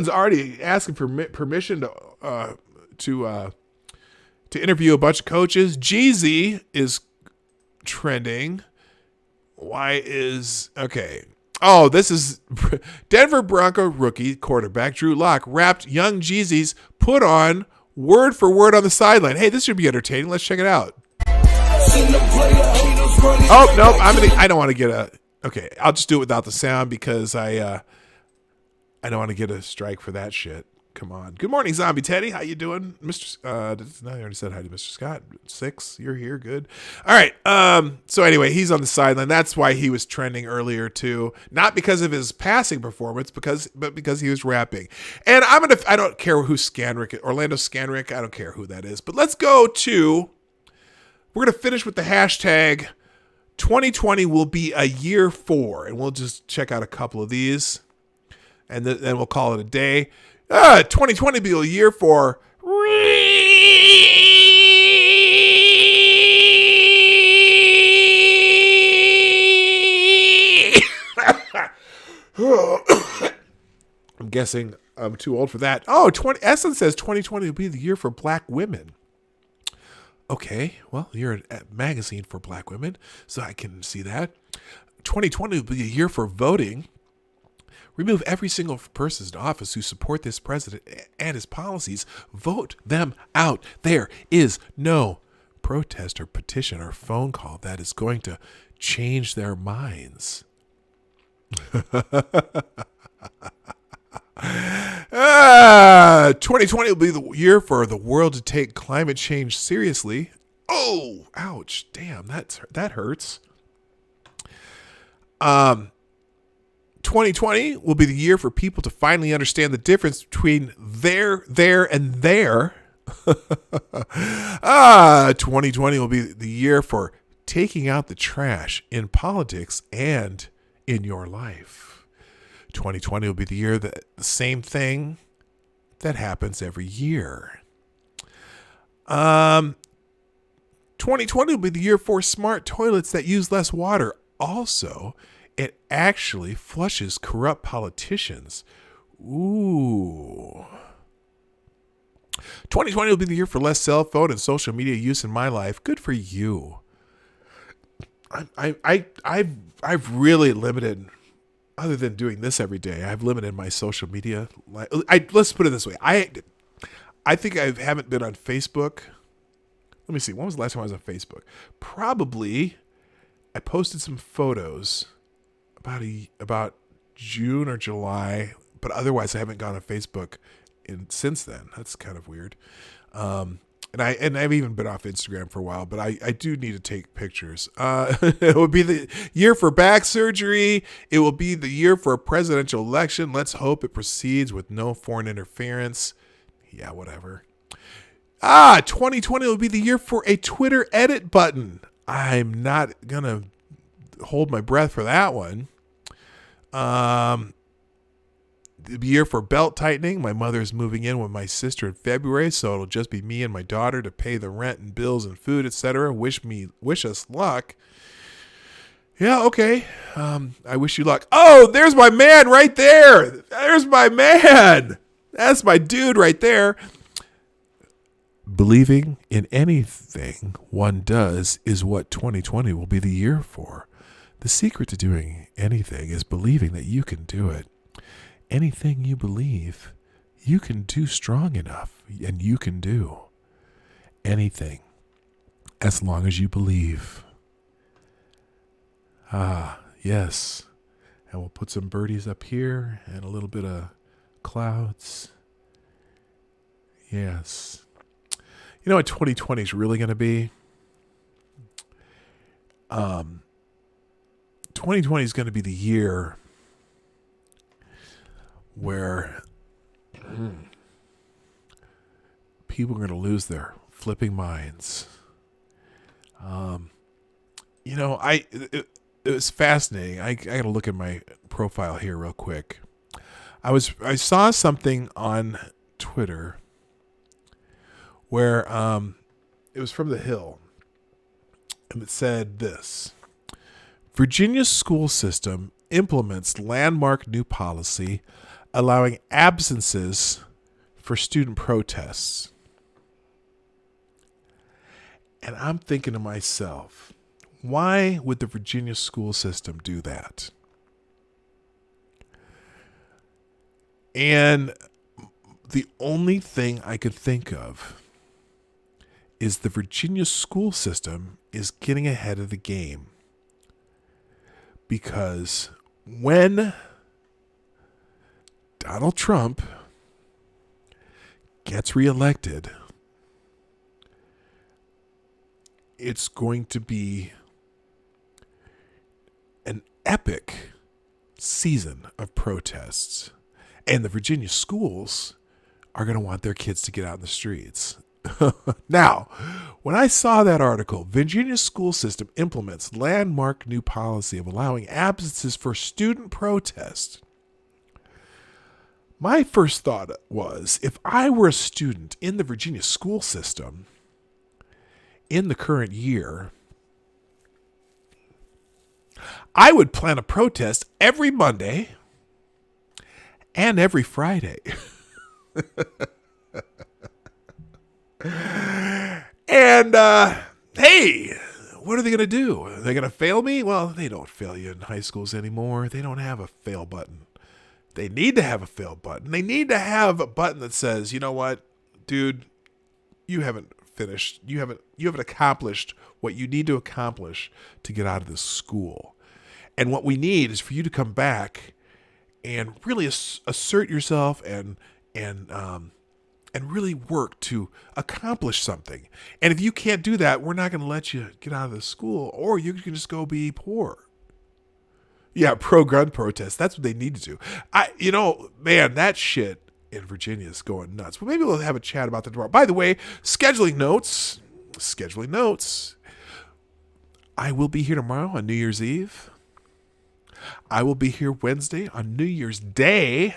already asking for permission to interview a bunch of coaches. Jeezy is trending. Oh, this is Denver Bronco rookie quarterback Drew Lock rapped Young Jeezy's "Put On" word for word on the sideline. Hey, this should be entertaining. Let's check it out. Oh, nope. I don't want to get a. Okay, I'll just do it without the sound because I don't want to get a strike for that shit. Come on. Good morning, Zombie Teddy. How you doing, Mr. No, I already said hi to Mr. Scott. 6, you're here. Good. All right. So anyway, he's on the sideline. That's why he was trending earlier too. Not because of his passing performance, but because he was rapping. And I don't care who Scanrick, Orlando Scanrick. I don't care who that is. But let's go to. We're gonna finish with the hashtag 2020 will be a year for, and we'll just check out a couple of these, and then we'll call it a day. 2020 be a year for I'm guessing I'm too old for that. Essence says 2020 will be the year for black women. Okay, well, you're a magazine for black women, so I can see that. 2020 will be a year for voting. Remove every single person in office who support this president and his policies. Vote them out. There is no protest or petition or phone call that is going to change their minds. 2020 will be the year for the world to take climate change seriously. Oh, ouch. Damn, that hurts. 2020 will be the year for people to finally understand the difference between there, and there. 2020 will be the year for taking out the trash in politics and in your life. 2020 will be the year that the same thing that happens every year. 2020 will be the year for smart toilets that use less water. Also, it actually flushes corrupt politicians. Ooh. 2020 will be the year for less cell phone and social media use in my life. Good for you. I've really limited, other than doing this every day, I've limited my social media. Let's put it this way. I think I haven't been on Facebook. Let me see. When was the last time I was on Facebook? Probably I posted some photos about June or July, but otherwise I haven't gone on Facebook since then. That's kind of weird. And I've even been off Instagram for a while, but I do need to take pictures. It will be the year for back surgery. It will be the year for a presidential election. Let's hope it proceeds with no foreign interference. Yeah, whatever. 2020 will be the year for a Twitter edit button. I'm not going to hold my breath for that one. The year for belt tightening. My mother's moving in with my sister in February, so it'll just be me and my daughter to pay the rent and bills and food, etc. Wish us luck. Yeah, okay. I wish you luck. Oh, there's my man right there. There's my man. That's my dude right there. Believing in anything one does is what 2020 will be the year for. The secret to doing anything is believing that you can do it. Anything you believe, you can do strong enough, and you can do anything as long as you believe. Ah, yes. And we'll put some birdies up here and a little bit of clouds. Yes. You know what 2020 is really going to be? 2020 is going to be the year where people are going to lose their flipping minds. It was fascinating. I got to look at my profile here real quick. I saw something on Twitter where it was from The Hill, and it said this: Virginia's school system implements landmark new policy allowing absences for student protests. And I'm thinking to myself, why would the Virginia school system do that? And the only thing I could think of is the Virginia school system is getting ahead of the game. Because when Donald Trump gets reelected, it's going to be an epic season of protests. And the Virginia schools are going to want their kids to get out in the streets. Now, when I saw that article, Virginia's school system implements landmark new policy of allowing absences for student protest. My first thought was, if I were a student in the Virginia school system in the current year, I would plan a protest every Monday and every Friday. And, hey, what are they going to do? Are they going to fail me? Well, they don't fail you in high schools anymore. They don't have a fail button. They need to have a fail button. They need to have a button that says, you know what, dude, you haven't finished. You haven't accomplished what you need to accomplish to get out of this school. And what we need is for you to come back and really assert yourself and really work to accomplish something. And if you can't do that, we're not going to let you get out of the school, or you can just go be poor. Yeah, pro-gun protest. That's what they need to do. Man, that shit in Virginia is going nuts. Well, maybe we'll have a chat about that tomorrow. By the way, scheduling notes. I will be here tomorrow on New Year's Eve. I will be here Wednesday on New Year's Day.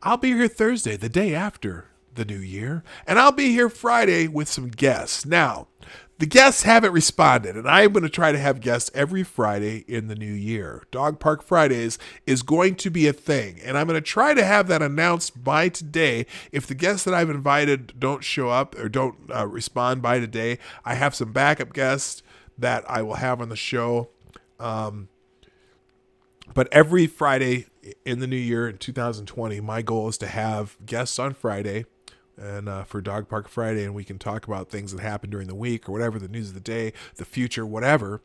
I'll be here Thursday, the day after the new year, and I'll be here Friday with some guests. Now, the guests haven't responded, and I'm going to try to have guests every Friday in the new year. Dog Park Fridays is going to be a thing, and I'm going to try to have that announced by today. If the guests that I've invited don't show up or don't respond by today, I have some backup guests that I will have on the show. But every Friday in the new year in 2020, my goal is to have guests on Friday and for Dog Park Friday, and we can talk about things that happened during the week or whatever, the news of the day, the future, whatever.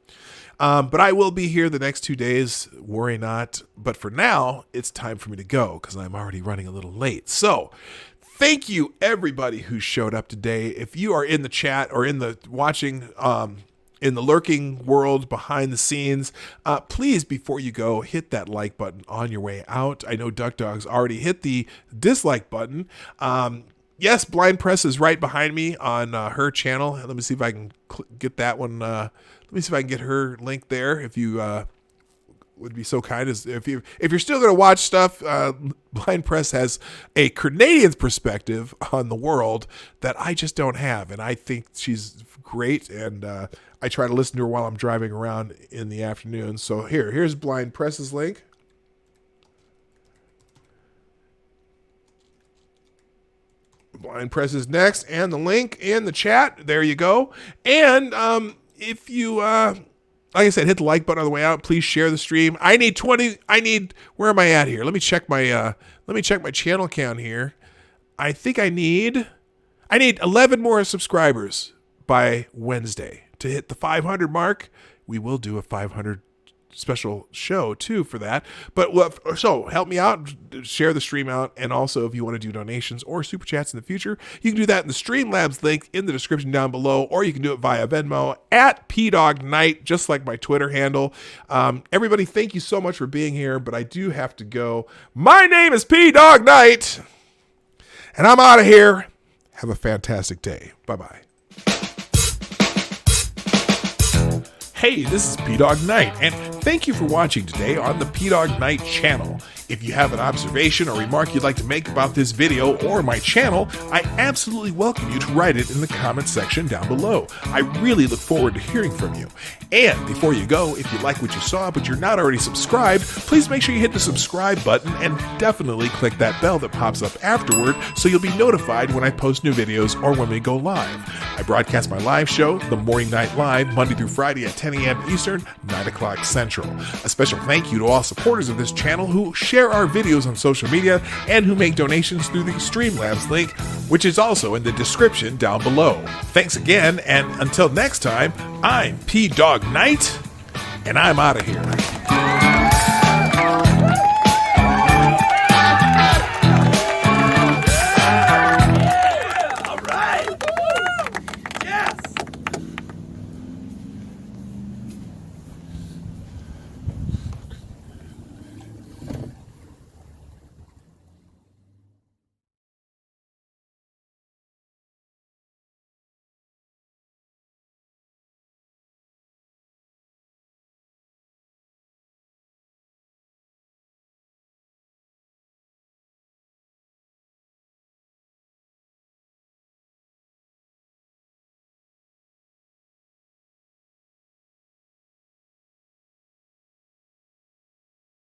But I will be here the next 2 days, worry not. But for now, it's time for me to go because I'm already running a little late. So thank you, everybody who showed up today. If you are in the chat or in the watching in the lurking world behind the scenes, please, before you go, hit that like button on your way out. I know Duck Dog's already hit the dislike button. Yes, Blind Press is right behind me on her channel. Let me see if I can get that one. Let me see if I can get her link there. If you would be so kind, as if you're still going to watch stuff, Blind Press has a Canadian's perspective on the world that I just don't have, and I think she's great. And I try to listen to her while I'm driving around in the afternoon. So here's Blind Press's link. Blind Press is next, and the link in the chat. There you go. And if you, like I said, hit the like button on the way out. Please share the stream. I need 20. Where am I at here? Let me check my channel count here. I think I need 11 more subscribers by Wednesday to hit the 500 mark. We will do a 500 special show too for that. But so help me out, share the stream out, and also if you want to do donations or super chats in the future, you can do that in the Streamlabs link in the description down below, or you can do it via Venmo at PDogKnight, just like my Twitter handle. Everybody, thank you so much for being here, but I do have to go. My name is PDogKnight, and I'm out of here. Have a fantastic day. Bye-bye. Hey, this is PDogKnight, and thank you for watching today on the PDogKnight channel. If you have an observation or remark you'd like to make about this video or my channel, I absolutely welcome you to write it in the comment section down below. I really look forward to hearing from you. And before you go, if you like what you saw but you're not already subscribed, please make sure you hit the subscribe button and definitely click that bell that pops up afterward so you'll be notified when I post new videos or when we go live. I broadcast my live show, The Morning Night Live, Monday through Friday at 10 a.m. Eastern, 9 o'clock Central. A special thank you to all supporters of this channel who share our videos on social media and who make donations through the Streamlabs link, which is also in the description down below. Thanks again, and until next time, I'm PDogKnight, and I'm out of here.